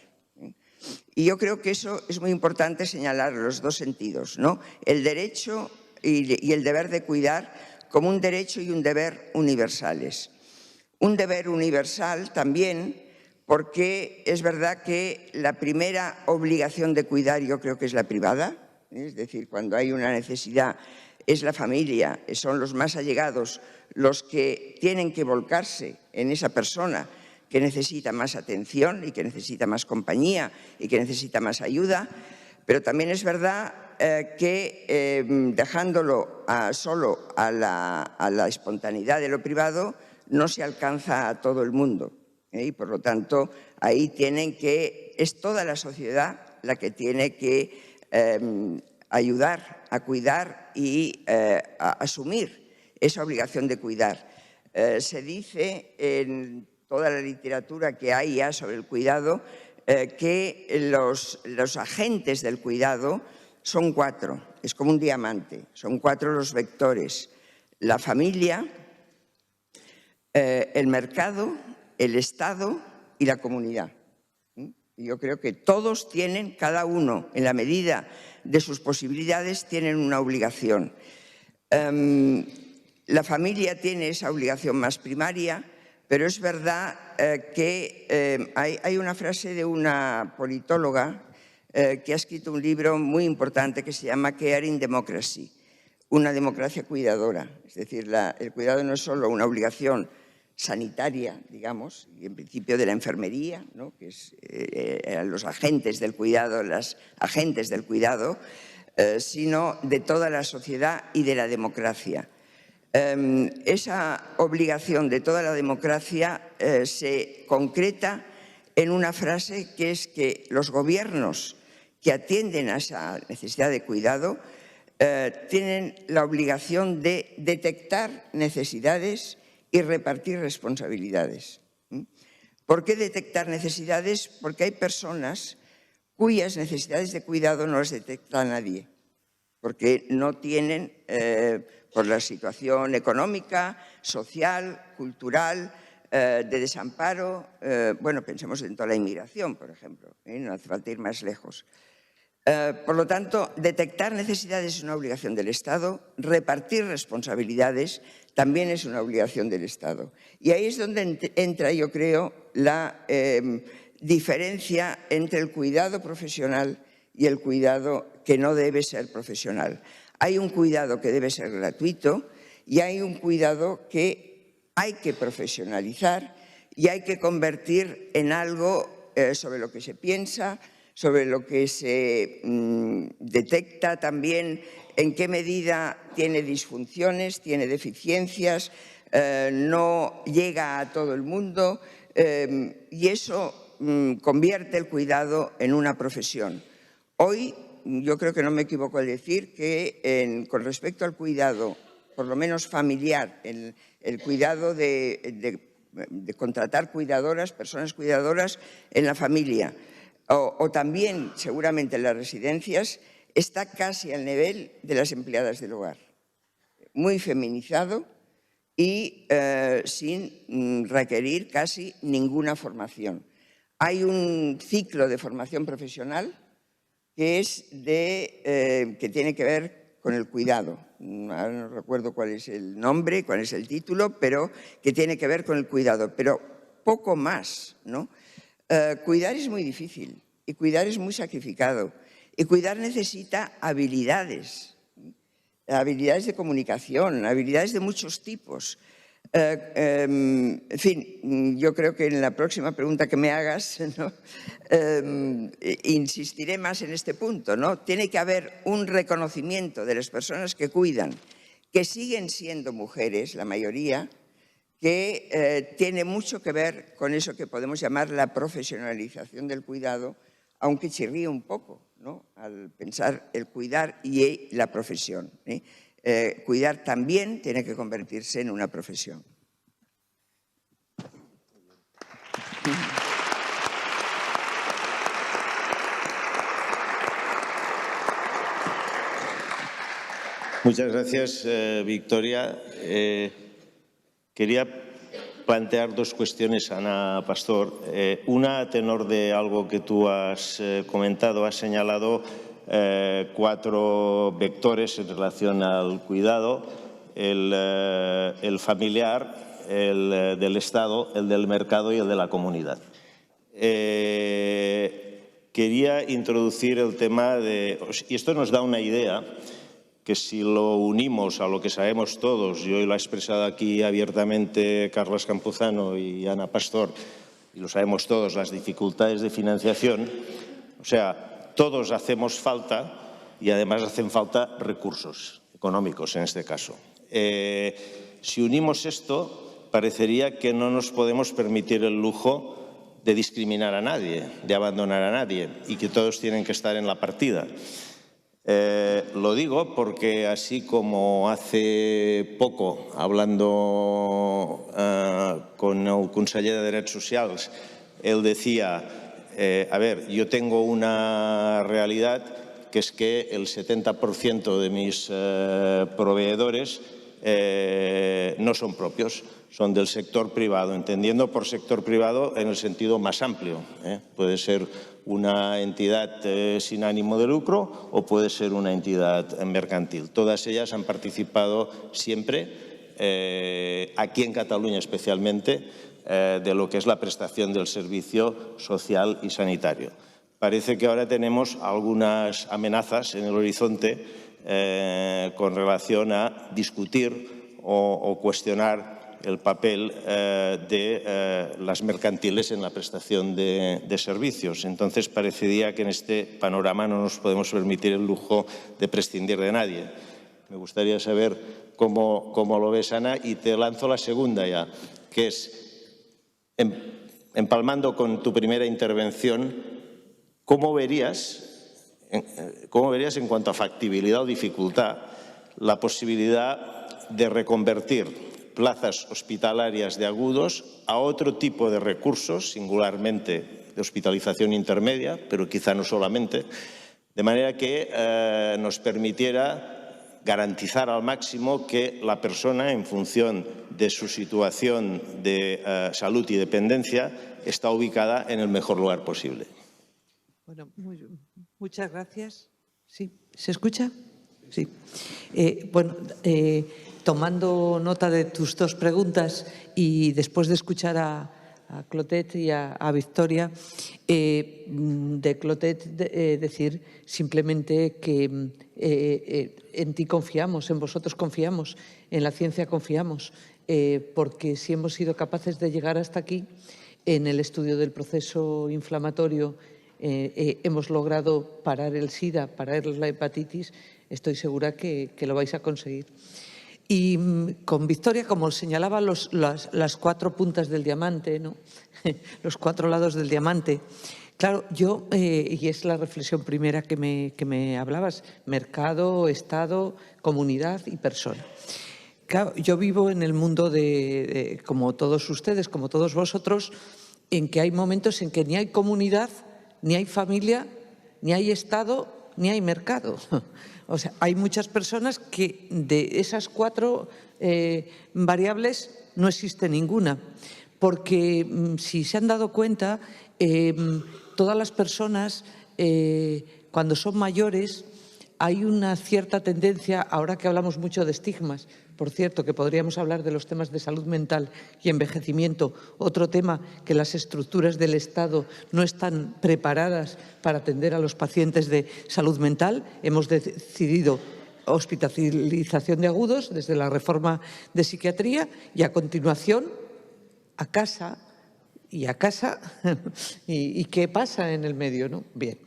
Y yo creo que eso es muy importante señalar en los dos sentidos, ¿no? El derecho y el deber de cuidar como un derecho y un deber universales. Un deber universal también porque es verdad que la primera obligación de cuidar yo creo que es la privada, es decir, cuando hay una necesidad es la familia, son los más allegados los que tienen que volcarse en esa persona que necesita más atención y que necesita más compañía y que necesita más ayuda, pero también es verdad que dejándolo solo a la espontaneidad de lo privado no se alcanza a todo el mundo. Y por lo tanto, ahí es toda la sociedad la que tiene que ayudar a cuidar y a asumir esa obligación de cuidar. Se dice en toda la literatura que hay ya sobre el cuidado que los agentes del cuidado son 4, es como un diamante, son 4 los vectores: la familia, el mercado, el Estado y la comunidad. Yo creo que todos tienen, cada uno, en la medida de sus posibilidades, tienen una obligación. La familia tiene esa obligación más primaria, pero es verdad que hay una frase de una politóloga que ha escrito un libro muy importante que se llama Caring Democracy, una democracia cuidadora. Es decir, el cuidado no es solo una obligación sanitaria, digamos, y en principio de la enfermería, ¿no?, que es los agentes del cuidado, las agentes del cuidado, sino de toda la sociedad y de la democracia. Esa obligación de toda la democracia se concreta en una frase que es que los gobiernos que atienden a esa necesidad de cuidado tienen la obligación de detectar necesidades y repartir responsabilidades. ¿Por qué detectar necesidades? Porque hay personas cuyas necesidades de cuidado no las detecta nadie, porque no tienen, por la situación económica, social, cultural, de desamparo, bueno, pensemos en toda la inmigración, por ejemplo, no hace falta ir más lejos. Por lo tanto, detectar necesidades es una obligación del Estado, repartir responsabilidades también es una obligación del Estado. Y ahí es donde entra, yo creo, la diferencia entre el cuidado profesional y el cuidado que no debe ser profesional. Hay un cuidado que debe ser gratuito y hay un cuidado que hay que profesionalizar y hay que convertir en algo sobre lo que se piensa, sobre lo que se detecta también, en qué medida tiene disfunciones, tiene deficiencias, no llega a todo el mundo y eso convierte el cuidado en una profesión. Hoy yo creo que no me equivoco al decir que con respecto al cuidado, por lo menos familiar, el cuidado de contratar cuidadoras, personas cuidadoras en la familia, o también seguramente en las residencias, está casi al nivel de las empleadas del hogar. Muy feminizado y sin requerir casi ninguna formación. Hay un ciclo de formación profesional que tiene que ver con el cuidado. Ahora no recuerdo cuál es el nombre, cuál es el título, pero que tiene que ver con el cuidado. Pero poco más, ¿no? Cuidar es muy difícil y cuidar es muy sacrificado y cuidar necesita habilidades, habilidades de comunicación, habilidades de muchos tipos. En fin, yo creo que en la próxima pregunta que me hagas, ¿no?, insistiré más en este punto, ¿no? Tiene que haber un reconocimiento de las personas que cuidan, que siguen siendo mujeres, la mayoría, que tiene mucho que ver con eso que podemos llamar la profesionalización del cuidado, aunque chirríe un poco, ¿no?, al pensar el cuidar y la profesión. Cuidar también tiene que convertirse en una profesión. Muchas gracias, Victoria. Quería plantear dos cuestiones a Ana Pastor. Una a tenor de algo que tú has comentado, has señalado 4 vectores en relación al cuidado: el familiar, el del Estado, el del mercado y el de la comunidad. Quería introducir el tema de... Y esto nos da una idea que si lo unimos a lo que sabemos todos, y hoy lo ha expresado aquí abiertamente Carlos Campuzano y Ana Pastor, y lo sabemos todos, las dificultades de financiación, o sea, todos hacemos falta y además hacen falta recursos económicos en este caso. Si unimos esto, parecería que no nos podemos permitir el lujo de discriminar a nadie, de abandonar a nadie y que todos tienen que estar en la partida. Lo digo porque así como hace poco, hablando con el conseller de Drets Socials, él decía, a ver, yo tengo una realidad que es que el 70% de mis proveedores no son propios, son del sector privado, entendiendo por sector privado en el sentido más amplio. Puede ser una entidad sin ánimo de lucro o puede ser una entidad mercantil. Todas ellas han participado siempre, aquí en Cataluña especialmente, de lo que es la prestación del servicio social y sanitario. Parece que ahora tenemos algunas amenazas en el horizonte con relación a discutir o cuestionar el papel de las mercantiles en la prestación de servicios. Entonces, parecería que en este panorama no nos podemos permitir el lujo de prescindir de nadie. Me gustaría saber cómo lo ves, Ana, y te lanzo la segunda ya, que es, empalmando con tu primera intervención, ¿cómo verías en cuanto a factibilidad o dificultad la posibilidad de reconvertir plazas hospitalarias de agudos a otro tipo de recursos, singularmente de hospitalización intermedia, pero quizá no solamente, de manera que nos permitiera garantizar al máximo que la persona, en función de su situación de salud y dependencia, está ubicada en el mejor lugar posible? Bueno, muchas gracias. ¿Sí? ¿Se escucha? Sí. Tomando nota de tus dos preguntas y después de escuchar a Clotet y a Victoria, de Clotet decir simplemente que en ti confiamos, en vosotros confiamos, en la ciencia confiamos, porque si hemos sido capaces de llegar hasta aquí, en el estudio del proceso inflamatorio hemos logrado parar el SIDA, parar la hepatitis, estoy segura que lo vais a conseguir. Y con Victoria, como señalaba, las cuatro puntas del diamante, ¿no? Los cuatro lados del diamante. Claro, yo, y es la reflexión primera que me hablabas, mercado, Estado, comunidad y persona. Claro, yo vivo en el mundo como todos ustedes, como todos vosotros, en que hay momentos en que ni hay comunidad, ni hay familia, ni hay Estado, ni hay mercado. O sea, hay muchas personas que de esas cuatro variables no existe ninguna. Porque si se han dado cuenta, todas las personas, cuando son mayores, hay una cierta tendencia, ahora que hablamos mucho de estigmas, por cierto, que podríamos hablar de los temas de salud mental y envejecimiento, otro tema que las estructuras del Estado no están preparadas para atender a los pacientes de salud mental. Hemos decidido hospitalización de agudos desde la reforma de psiquiatría y a continuación a casa. ¿Y a casa? ¿Y qué pasa en el medio, no? Bien,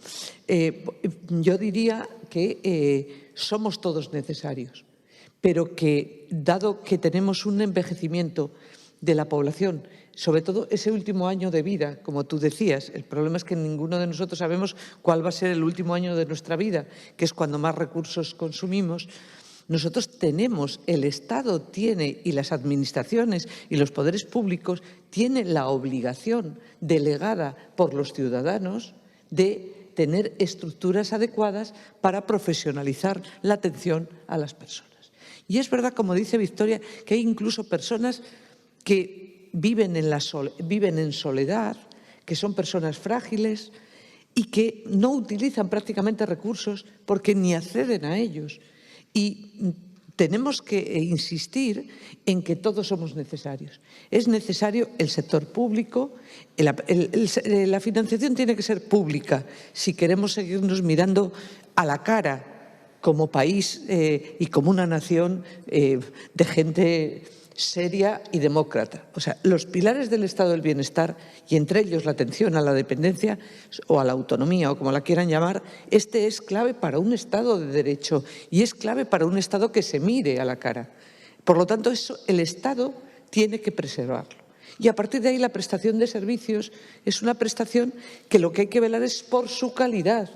yo diría que somos todos necesarios, pero que dado que tenemos un envejecimiento de la población, sobre todo ese último año de vida, como tú decías, el problema es que ninguno de nosotros sabemos cuál va a ser el último año de nuestra vida, que es cuando más recursos consumimos. Nosotros tenemos, el Estado tiene, y las administraciones y los poderes públicos tienen la obligación delegada por los ciudadanos de tener estructuras adecuadas para profesionalizar la atención a las personas. Y es verdad, como dice Victoria, que hay incluso personas que viven en soledad, que son personas frágiles y que no utilizan prácticamente recursos porque ni acceden a ellos. Y tenemos que insistir en que todos somos necesarios. Es necesario el sector público, la financiación tiene que ser pública si queremos seguirnos mirando a la cara como país y como una nación de gente seria y demócrata. O sea, los pilares del Estado del Bienestar, y entre ellos la atención a la dependencia o a la autonomía, o como la quieran llamar, este es clave para un Estado de Derecho y es clave para un Estado que se mire a la cara. Por lo tanto, eso el Estado tiene que preservarlo. Y a partir de ahí la prestación de servicios es una prestación que lo que hay que velar es por su calidad.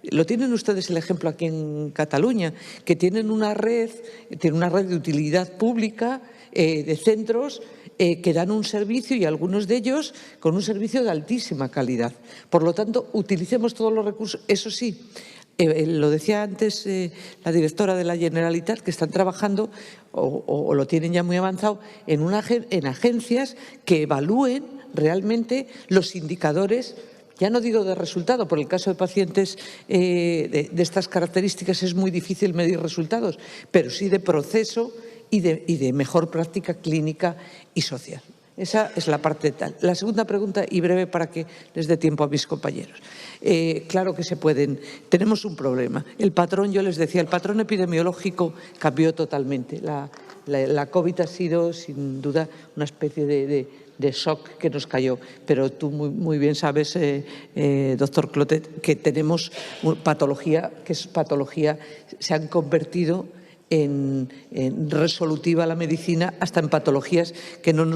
Lo tienen ustedes el ejemplo aquí en Cataluña, que tienen una red de utilidad pública de centros que dan un servicio y algunos de ellos con un servicio de altísima calidad. Por lo tanto, utilicemos todos los recursos. Eso sí, Lo decía antes la directora de la Generalitat, que están trabajando o lo tienen ya muy avanzado en agencias que evalúen realmente los indicadores. Ya no digo de resultado, por el caso de pacientes de estas características es muy difícil medir resultados, pero sí de proceso y de mejor práctica clínica y social. Esa es la parte tal. La segunda pregunta, y breve para que les dé tiempo a mis compañeros. Claro que se pueden. Tenemos un problema. El patrón, yo les decía, el patrón epidemiológico cambió totalmente. La COVID ha sido, sin duda, una especie de shock que nos cayó. Pero tú muy bien sabes, doctor Clotet, que tenemos patología, se han convertido en resolutiva la medicina, hasta en patologías que no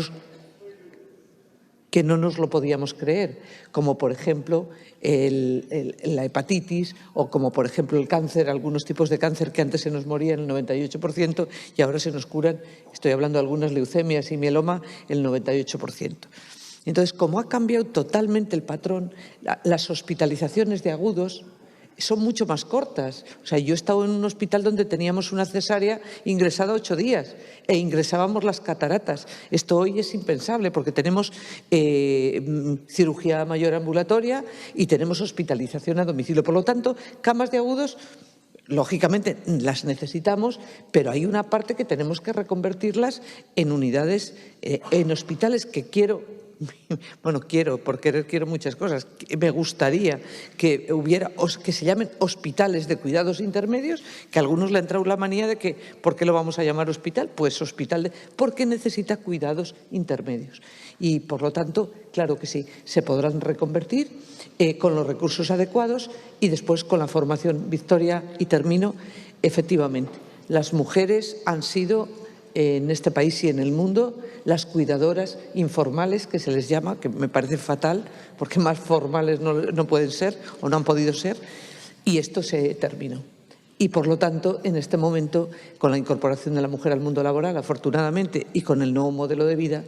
nos lo podíamos creer, como por ejemplo la hepatitis o como por ejemplo el cáncer, algunos tipos de cáncer que antes se nos morían el 98% y ahora se nos curan, estoy hablando de algunas leucemias y mieloma, el 98%. Entonces, como ha cambiado totalmente el patrón, las hospitalizaciones de agudos son mucho más cortas. O sea, yo he estado en un hospital donde teníamos una cesárea ingresada 8 días e ingresábamos las cataratas. Esto hoy es impensable porque tenemos cirugía mayor ambulatoria y tenemos hospitalización a domicilio. Por lo tanto, camas de agudos, lógicamente las necesitamos, pero hay una parte que tenemos que reconvertirlas en unidades, en hospitales que quiero muchas cosas. Me gustaría que hubiera, que se llamen hospitales de cuidados intermedios, que a algunos le ha entrado la manía de que, ¿por qué lo vamos a llamar hospital? Pues hospital, porque necesita cuidados intermedios. Y, por lo tanto, claro que sí, se podrán reconvertir con los recursos adecuados y después con la formación. Victoria, y termino, efectivamente, las mujeres han sido en este país y en el mundo las cuidadoras informales, que se les llama, que me parece fatal, porque más formales no pueden ser o no han podido ser, y esto se terminó. Y, por lo tanto, en este momento, con la incorporación de la mujer al mundo laboral, afortunadamente, y con el nuevo modelo de vida,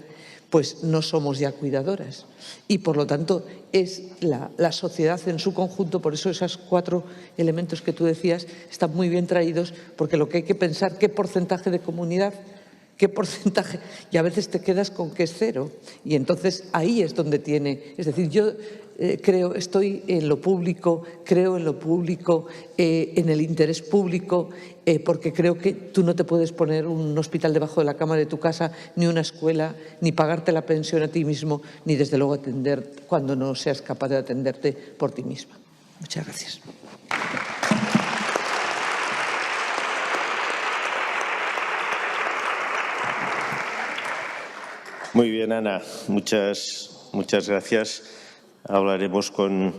pues no somos ya cuidadoras. Y, por lo tanto, es la sociedad en su conjunto. Por eso esos 4 elementos que tú decías están muy bien traídos, porque lo que hay que pensar, qué porcentaje de comunidad, qué porcentaje, y a veces te quedas con que es 0. Y entonces ahí es donde tiene, es decir, yo estoy en lo público, creo en lo público, en el interés público, porque creo que tú no te puedes poner un hospital debajo de la cama de tu casa, ni una escuela, ni pagarte la pensión a ti mismo, ni desde luego atender cuando no seas capaz de atenderte por ti misma. Muchas gracias. Muy bien, Ana. Muchas gracias. Hablaremos con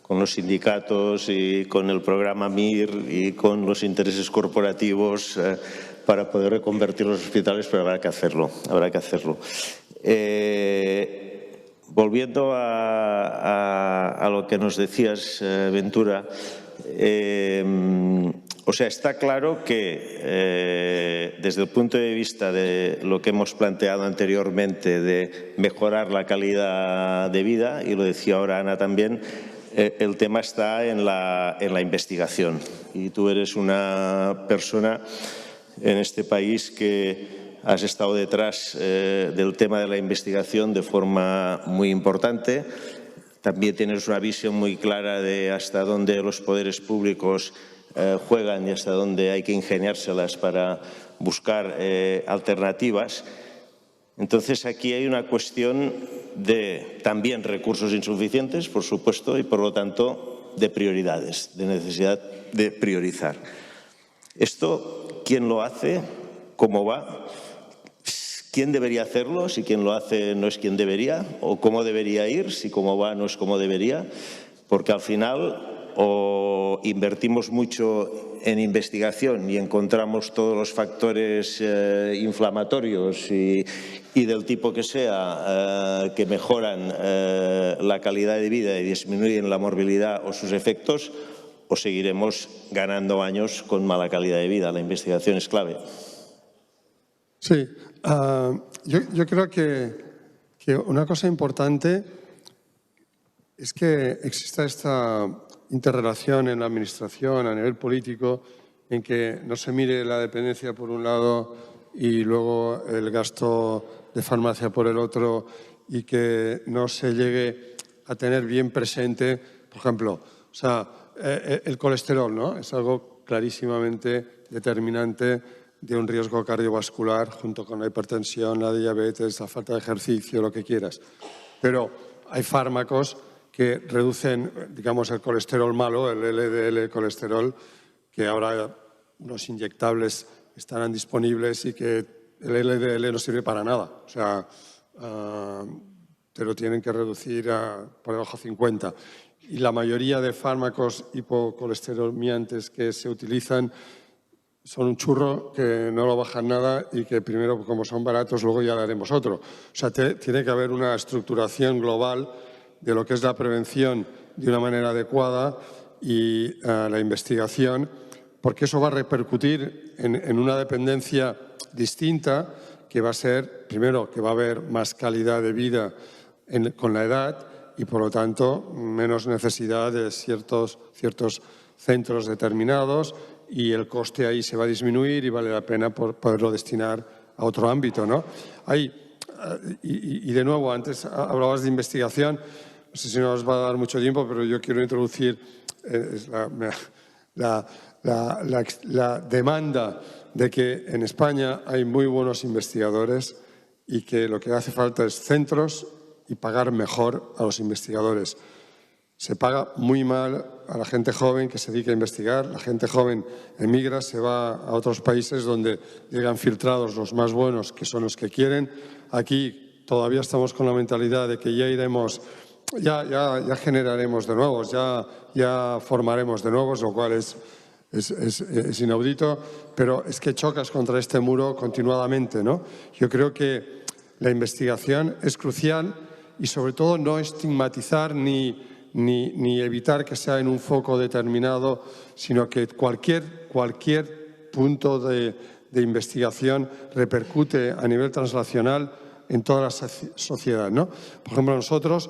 los sindicatos y con el programa MIR y con los intereses corporativos para poder reconvertir los hospitales, pero habrá que hacerlo. Volviendo a lo que nos decías, Ventura, o sea, está claro que desde el punto de vista de lo que hemos planteado anteriormente de mejorar la calidad de vida, y lo decía ahora Ana también, el tema está en la investigación. Y tú eres una persona en este país que has estado detrás del tema de la investigación de forma muy importante. También tienes una visión muy clara de hasta dónde los poderes públicos juegan y hasta dónde hay que ingeniárselas para buscar alternativas. Entonces, aquí hay una cuestión de también recursos insuficientes, por supuesto, y por lo tanto de prioridades, de necesidad de priorizar. Esto, ¿quién lo hace? ¿Cómo va? ¿Quién debería hacerlo? Si quien lo hace no es quien debería, o cómo debería ir, si cómo va no es como debería, porque al final o invertimos mucho en investigación y encontramos todos los factores inflamatorios y del tipo que sea que mejoran la calidad de vida y disminuyen la morbilidad o sus efectos, o seguiremos ganando años con mala calidad de vida. La investigación es clave. Sí, yo creo que una cosa importante es que exista esta interrelación en la administración, a nivel político, en que no se mire la dependencia por un lado y luego el gasto de farmacia por el otro, y que no se llegue a tener bien presente, por ejemplo, el colesterol, ¿no? Es algo clarísimamente determinante de un riesgo cardiovascular, junto con la hipertensión, la diabetes, la falta de ejercicio, lo que quieras. Pero hay fármacos que reducen, digamos, el colesterol malo, el LDL colesterol, que ahora unos inyectables estarán disponibles y que el LDL no sirve para nada. O sea, te lo tienen que reducir por debajo de 50. Y la mayoría de fármacos hipocolesterolmiantes que se utilizan son un churro que no lo bajan nada y que primero, como son baratos, luego ya daremos otro. O sea, tiene que haber una estructuración global de lo que es la prevención de una manera adecuada y la investigación, porque eso va a repercutir en una dependencia distinta, que va a ser, primero, que va a haber más calidad de vida con la edad y, por lo tanto, menos necesidad de ciertos centros determinados, y el coste ahí se va a disminuir y vale la pena poderlo destinar a otro ámbito, ¿no? Y de nuevo, antes hablabas de investigación, no sé si nos va a dar mucho tiempo, pero yo quiero introducir la demanda de que en España hay muy buenos investigadores y que lo que hace falta es centros y pagar mejor a los investigadores. Se paga muy mal a la gente joven que se dedica a investigar. La gente joven emigra, se va a otros países donde llegan filtrados los más buenos, que son los que quieren. Aquí todavía estamos con la mentalidad de que ya iremos, ya generaremos de nuevos, ya formaremos de nuevos, lo cual es inaudito, pero es que chocas contra este muro continuadamente, ¿no? Yo creo que la investigación es crucial y, sobre todo, no estigmatizar ni evitar que sea en un foco determinado, sino que cualquier punto de investigación repercute a nivel translacional en toda la sociedad, ¿no? Por ejemplo, nosotros,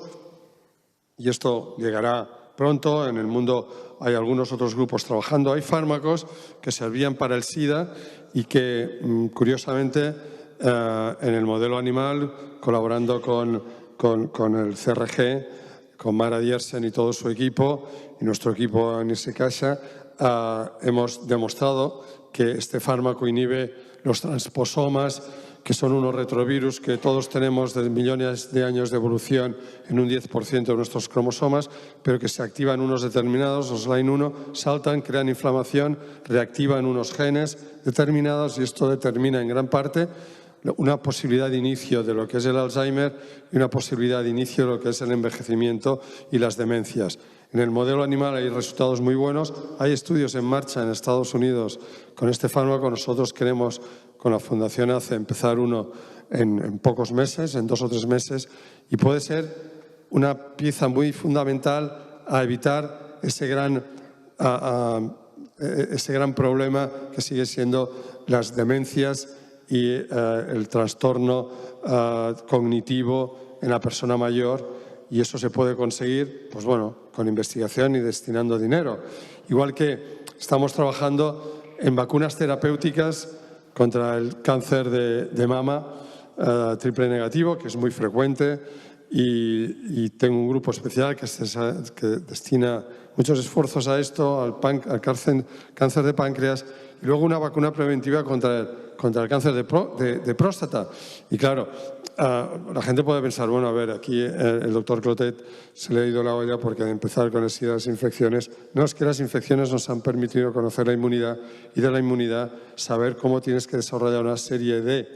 y esto llegará pronto, en el mundo hay algunos otros grupos trabajando, hay fármacos que servían para el SIDA y que, curiosamente, en el modelo animal, colaborando con el CRG, con Mara Diersen y todo su equipo, y nuestro equipo en Isecasa, hemos demostrado que este fármaco inhibe los transposomas, que son unos retrovirus que todos tenemos de millones de años de evolución en un 10% de nuestros cromosomas, pero que se activan unos determinados, los LINE1, saltan, crean inflamación, reactivan unos genes determinados, y esto determina en gran parte una posibilidad de inicio de lo que es el Alzheimer y una posibilidad de inicio de lo que es el envejecimiento y las demencias. En el modelo animal hay resultados muy buenos, hay estudios en marcha en Estados Unidos con este fármaco. Nosotros queremos, con la Fundación ACE, empezar uno en pocos meses, en 2 o 3 meses, y puede ser una pieza muy fundamental a evitar ese gran problema que sigue siendo las demencias y el trastorno cognitivo en la persona mayor, y eso se puede conseguir, pues bueno, con investigación y destinando dinero. Igual que estamos trabajando en vacunas terapéuticas contra el cáncer de mama triple negativo, que es muy frecuente, y tengo un grupo especial que destina muchos esfuerzos a esto, al cáncer de páncreas, y luego una vacuna preventiva contra el cáncer de próstata. Y claro, la gente puede pensar, bueno, a ver, aquí el doctor Clotet se le ha ido la olla porque al empezar con el SIDA, las infecciones, no, es que las infecciones nos han permitido conocer la inmunidad, y de la inmunidad saber cómo tienes que desarrollar una serie de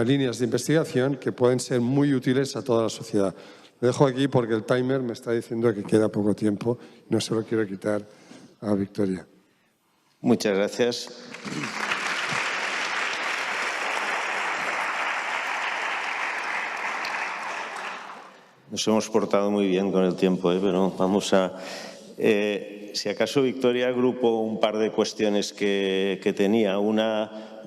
líneas de investigación que pueden ser muy útiles a toda la sociedad. Lo dejo aquí porque el timer me está diciendo que queda poco tiempo y no se lo quiero quitar a Victoria. Muchas gracias. Nos hemos portado muy bien con el tiempo, pero vamos a... si acaso, Victoria, agrupo un par de cuestiones que tenía. Una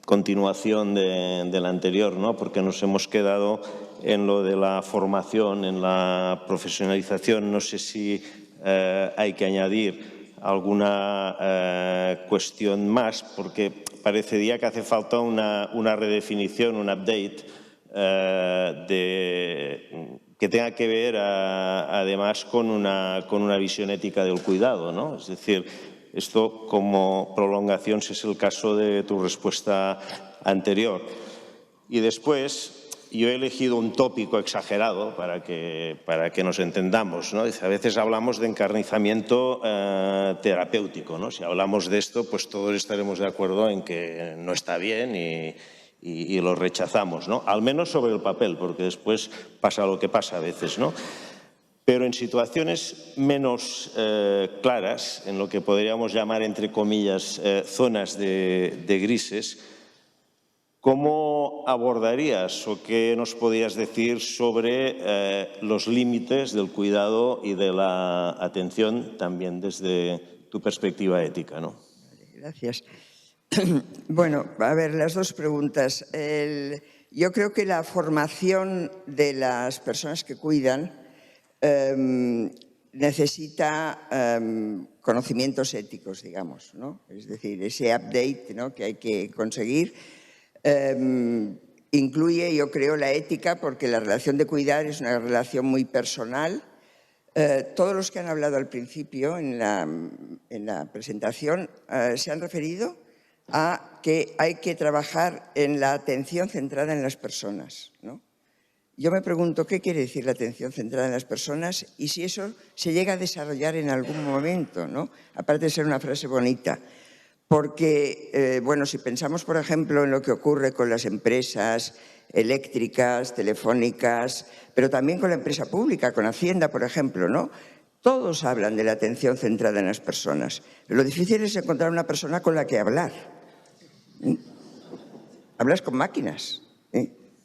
continuación de la anterior, ¿no? Porque nos hemos quedado en lo de la formación, en la profesionalización. No sé si hay que añadir alguna cuestión más, porque parecería que hace falta una redefinición, un update que tenga que ver además con una visión ética del cuidado, ¿no? Es decir, esto como prolongación, si es el caso de tu respuesta anterior. Y después, yo he elegido un tópico exagerado para que nos entendamos, ¿no? A veces hablamos de encarnizamiento terapéutico, ¿no? Si hablamos de esto, pues todos estaremos de acuerdo en que no está bien y lo rechazamos, ¿no? Al menos sobre el papel, porque después pasa lo que pasa a veces, ¿no? Pero en situaciones menos claras, en lo que podríamos llamar, entre comillas, zonas de grises, ¿cómo abordarías o qué nos podrías decir sobre los límites del cuidado y de la atención también desde tu perspectiva ética, ¿no? Gracias. Bueno, a ver, las dos preguntas. Yo creo que la formación de las personas que cuidan necesita conocimientos éticos, digamos, ¿no? Es decir, ese update, ¿no?, que hay que conseguir incluye, yo creo, la ética, porque la relación de cuidar es una relación muy personal. Todos los que han hablado al principio en la presentación se han referido a que hay que trabajar en la atención centrada en las personas, ¿no? Yo me pregunto qué quiere decir la atención centrada en las personas y si eso se llega a desarrollar en algún momento, ¿no? Aparte de ser una frase bonita. Porque, bueno, si pensamos, por ejemplo, en lo que ocurre con las empresas eléctricas, telefónicas, pero también con la empresa pública, con Hacienda, por ejemplo, ¿no? Todos hablan de la atención centrada en las personas. Lo difícil es encontrar una persona con la que hablar. Hablas con máquinas.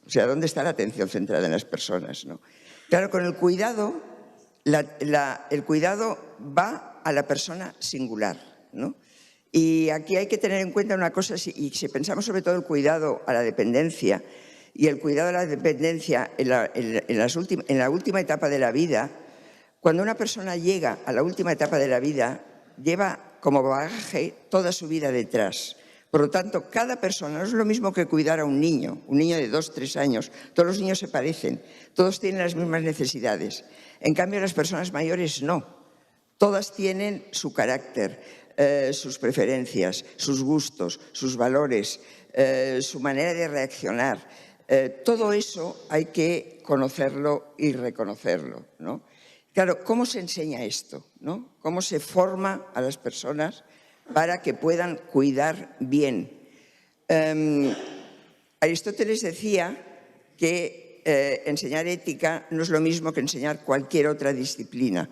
O sea, ¿dónde está la atención centrada en las personas, ¿no? Claro, con el cuidado, el cuidado va a la persona singular, ¿no? Y aquí hay que tener en cuenta una cosa, y si pensamos sobre todo el cuidado a la dependencia y el cuidado a la dependencia en la última etapa de la vida, cuando una persona llega a la última etapa de la vida, lleva como bagaje toda su vida detrás. Por lo tanto, cada persona no es lo mismo que cuidar a un niño de 2, 3 años. Todos los niños se parecen, todos tienen las mismas necesidades. En cambio, las personas mayores no. Todas tienen su carácter, sus preferencias, sus gustos, sus valores, su manera de reaccionar. Todo eso hay que conocerlo y reconocerlo, ¿no? Claro, ¿cómo se enseña esto, ¿no? ¿Cómo se forma a las personas para que puedan cuidar bien? Aristóteles decía que enseñar ética no es lo mismo que enseñar cualquier otra disciplina,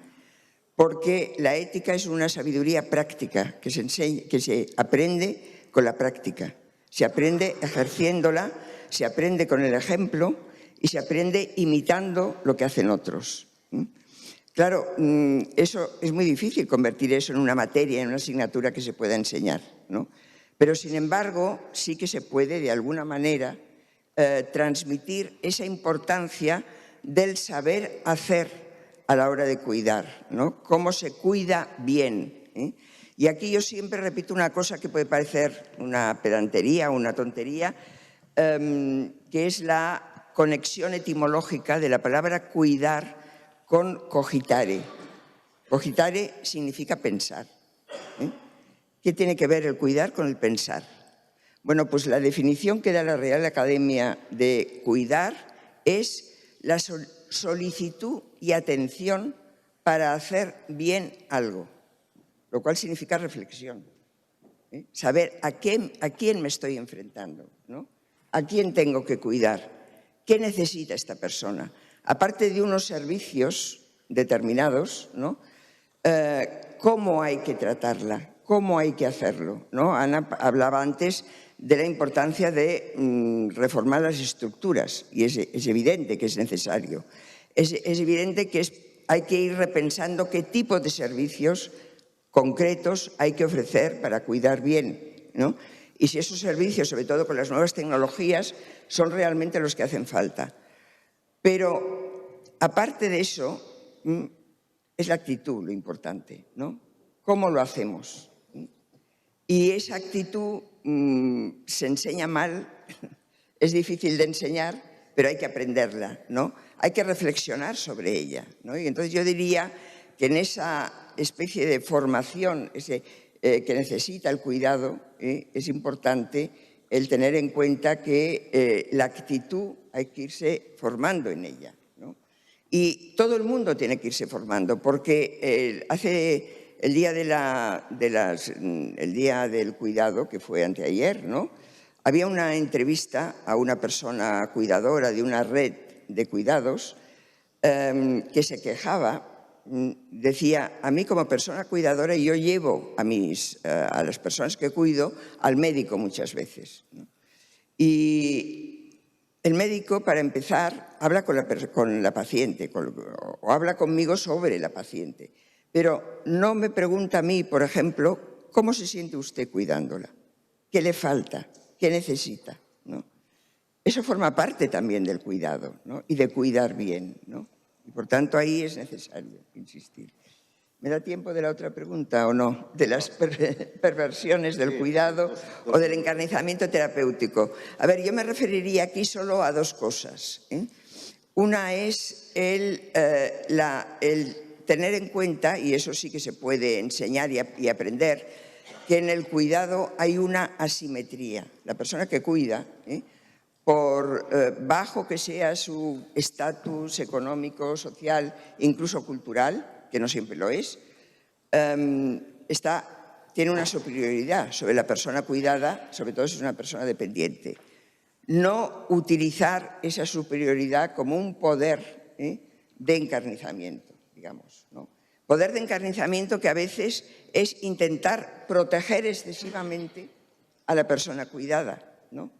porque la ética es una sabiduría práctica que se aprende con la práctica, se aprende ejerciéndola, se aprende con el ejemplo y se aprende imitando lo que hacen otros. Claro, eso es muy difícil, convertir eso en una materia, en una asignatura que se pueda enseñar, ¿no? Pero, sin embargo, sí que se puede, de alguna manera, transmitir esa importancia del saber hacer a la hora de cuidar, ¿no? Cómo se cuida bien, ¿eh? Y aquí yo siempre repito una cosa que puede parecer una pedantería, una tontería, que es la conexión etimológica de la palabra cuidar con cogitare. Cogitare significa pensar, ¿eh? ¿Qué tiene que ver el cuidar con el pensar? Bueno, pues la definición que da la Real Academia de cuidar es la solicitud y atención para hacer bien algo, lo cual significa reflexión, ¿eh? Saber a quién me estoy enfrentando, ¿no? ¿A quién tengo que cuidar? ¿Qué necesita esta persona? Aparte de unos servicios determinados, ¿no? ¿Cómo hay que tratarla? ¿Cómo hay que hacerlo, ¿no? Ana hablaba antes de la importancia de reformar las estructuras, y es evidente que es necesario. Es evidente que hay que ir repensando qué tipo de servicios concretos hay que ofrecer para cuidar bien, ¿no? Y si esos servicios, sobre todo con las nuevas tecnologías, son realmente los que hacen falta. Pero aparte de eso, es la actitud lo importante, ¿no? ¿Cómo lo hacemos? Y esa actitud se enseña mal, es difícil de enseñar, pero hay que aprenderla, ¿no? Hay que reflexionar sobre ella, ¿no? Y entonces yo diría que en esa especie de formación que necesita el cuidado, es importante el tener en cuenta que la actitud hay que irse formando en ella, ¿no? Y todo el mundo tiene que irse formando, porque el día del cuidado, que fue anteayer, ¿no?, había una entrevista a una persona cuidadora de una red de cuidados que se quejaba. Decía, a mí como persona cuidadora yo llevo a las personas que cuido al médico muchas veces, ¿no? Y el médico, para empezar, habla con la paciente o habla conmigo sobre la paciente, pero no me pregunta a mí, por ejemplo, ¿cómo se siente usted cuidándola? ¿Qué le falta? ¿Qué necesita? ¿No? Eso forma parte también del cuidado, ¿no? Y de cuidar bien, ¿no? Y por tanto ahí es necesario insistir. ¿Me da tiempo de la otra pregunta o no? De las perversiones del cuidado o del encarnizamiento terapéutico. A ver, yo me referiría aquí solo a dos cosas, ¿eh? Una es el tener en cuenta, y eso sí que se puede enseñar y aprender, que en el cuidado hay una asimetría. La persona que cuida, por bajo que sea su estatus económico, social, incluso cultural, que no siempre lo es, tiene una superioridad sobre la persona cuidada, sobre todo si es una persona dependiente. No utilizar esa superioridad como un poder de encarnizamiento, digamos, ¿no? Poder de encarnizamiento que a veces es intentar proteger excesivamente a la persona cuidada, ¿no?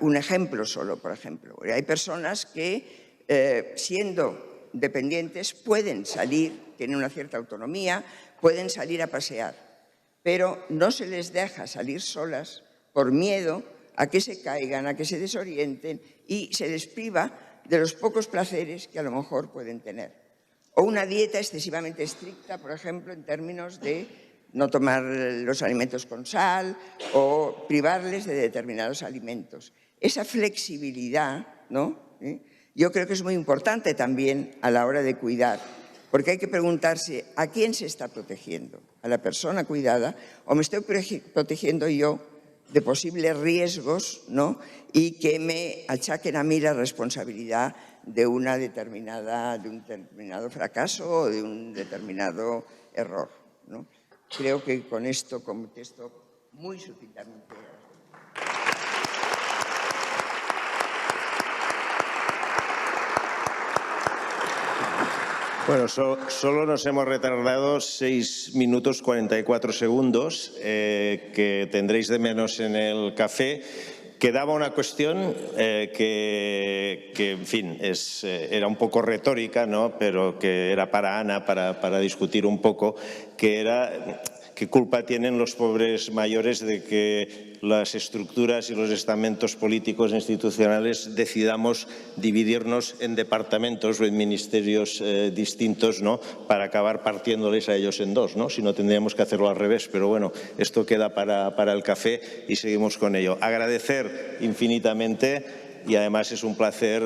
Un ejemplo solo, por ejemplo. Hay personas que, siendo dependientes, pueden salir, tienen una cierta autonomía, pueden salir a pasear, pero no se les deja salir solas por miedo a que se caigan, a que se desorienten y se les priva de los pocos placeres que a lo mejor pueden tener. O una dieta excesivamente estricta, por ejemplo, en términos de no tomar los alimentos con sal o privarles de determinados alimentos. Esa flexibilidad, ¿no?, yo creo que es muy importante también a la hora de cuidar, porque hay que preguntarse ¿a quién se está protegiendo? ¿A la persona cuidada o me estoy protegiendo yo de posibles riesgos, ¿no?, y que me achaquen a mí la responsabilidad de un determinado fracaso o de un determinado error, ¿no? Creo que con esto contesto muy sucintamente. Bueno, solo nos hemos retardado 6 minutos 44 segundos que tendréis de menos en el café. Quedaba una cuestión que en fin, era un poco retórica, ¿no?, pero que era para Ana, para discutir un poco, que era qué culpa tienen los pobres mayores de que las estructuras y los estamentos políticos e institucionales decidamos dividirnos en departamentos o en ministerios distintos, ¿no?, para acabar partiéndoles a ellos en dos, ¿no? Si no, tendríamos que hacerlo al revés, pero bueno, esto queda para el café y seguimos con ello. Agradecer infinitamente y además es un placer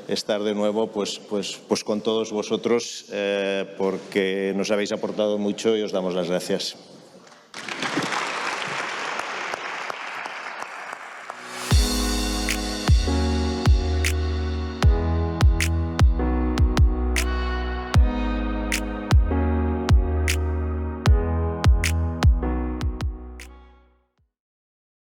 estar de nuevo pues con todos vosotros porque nos habéis aportado mucho y os damos las gracias.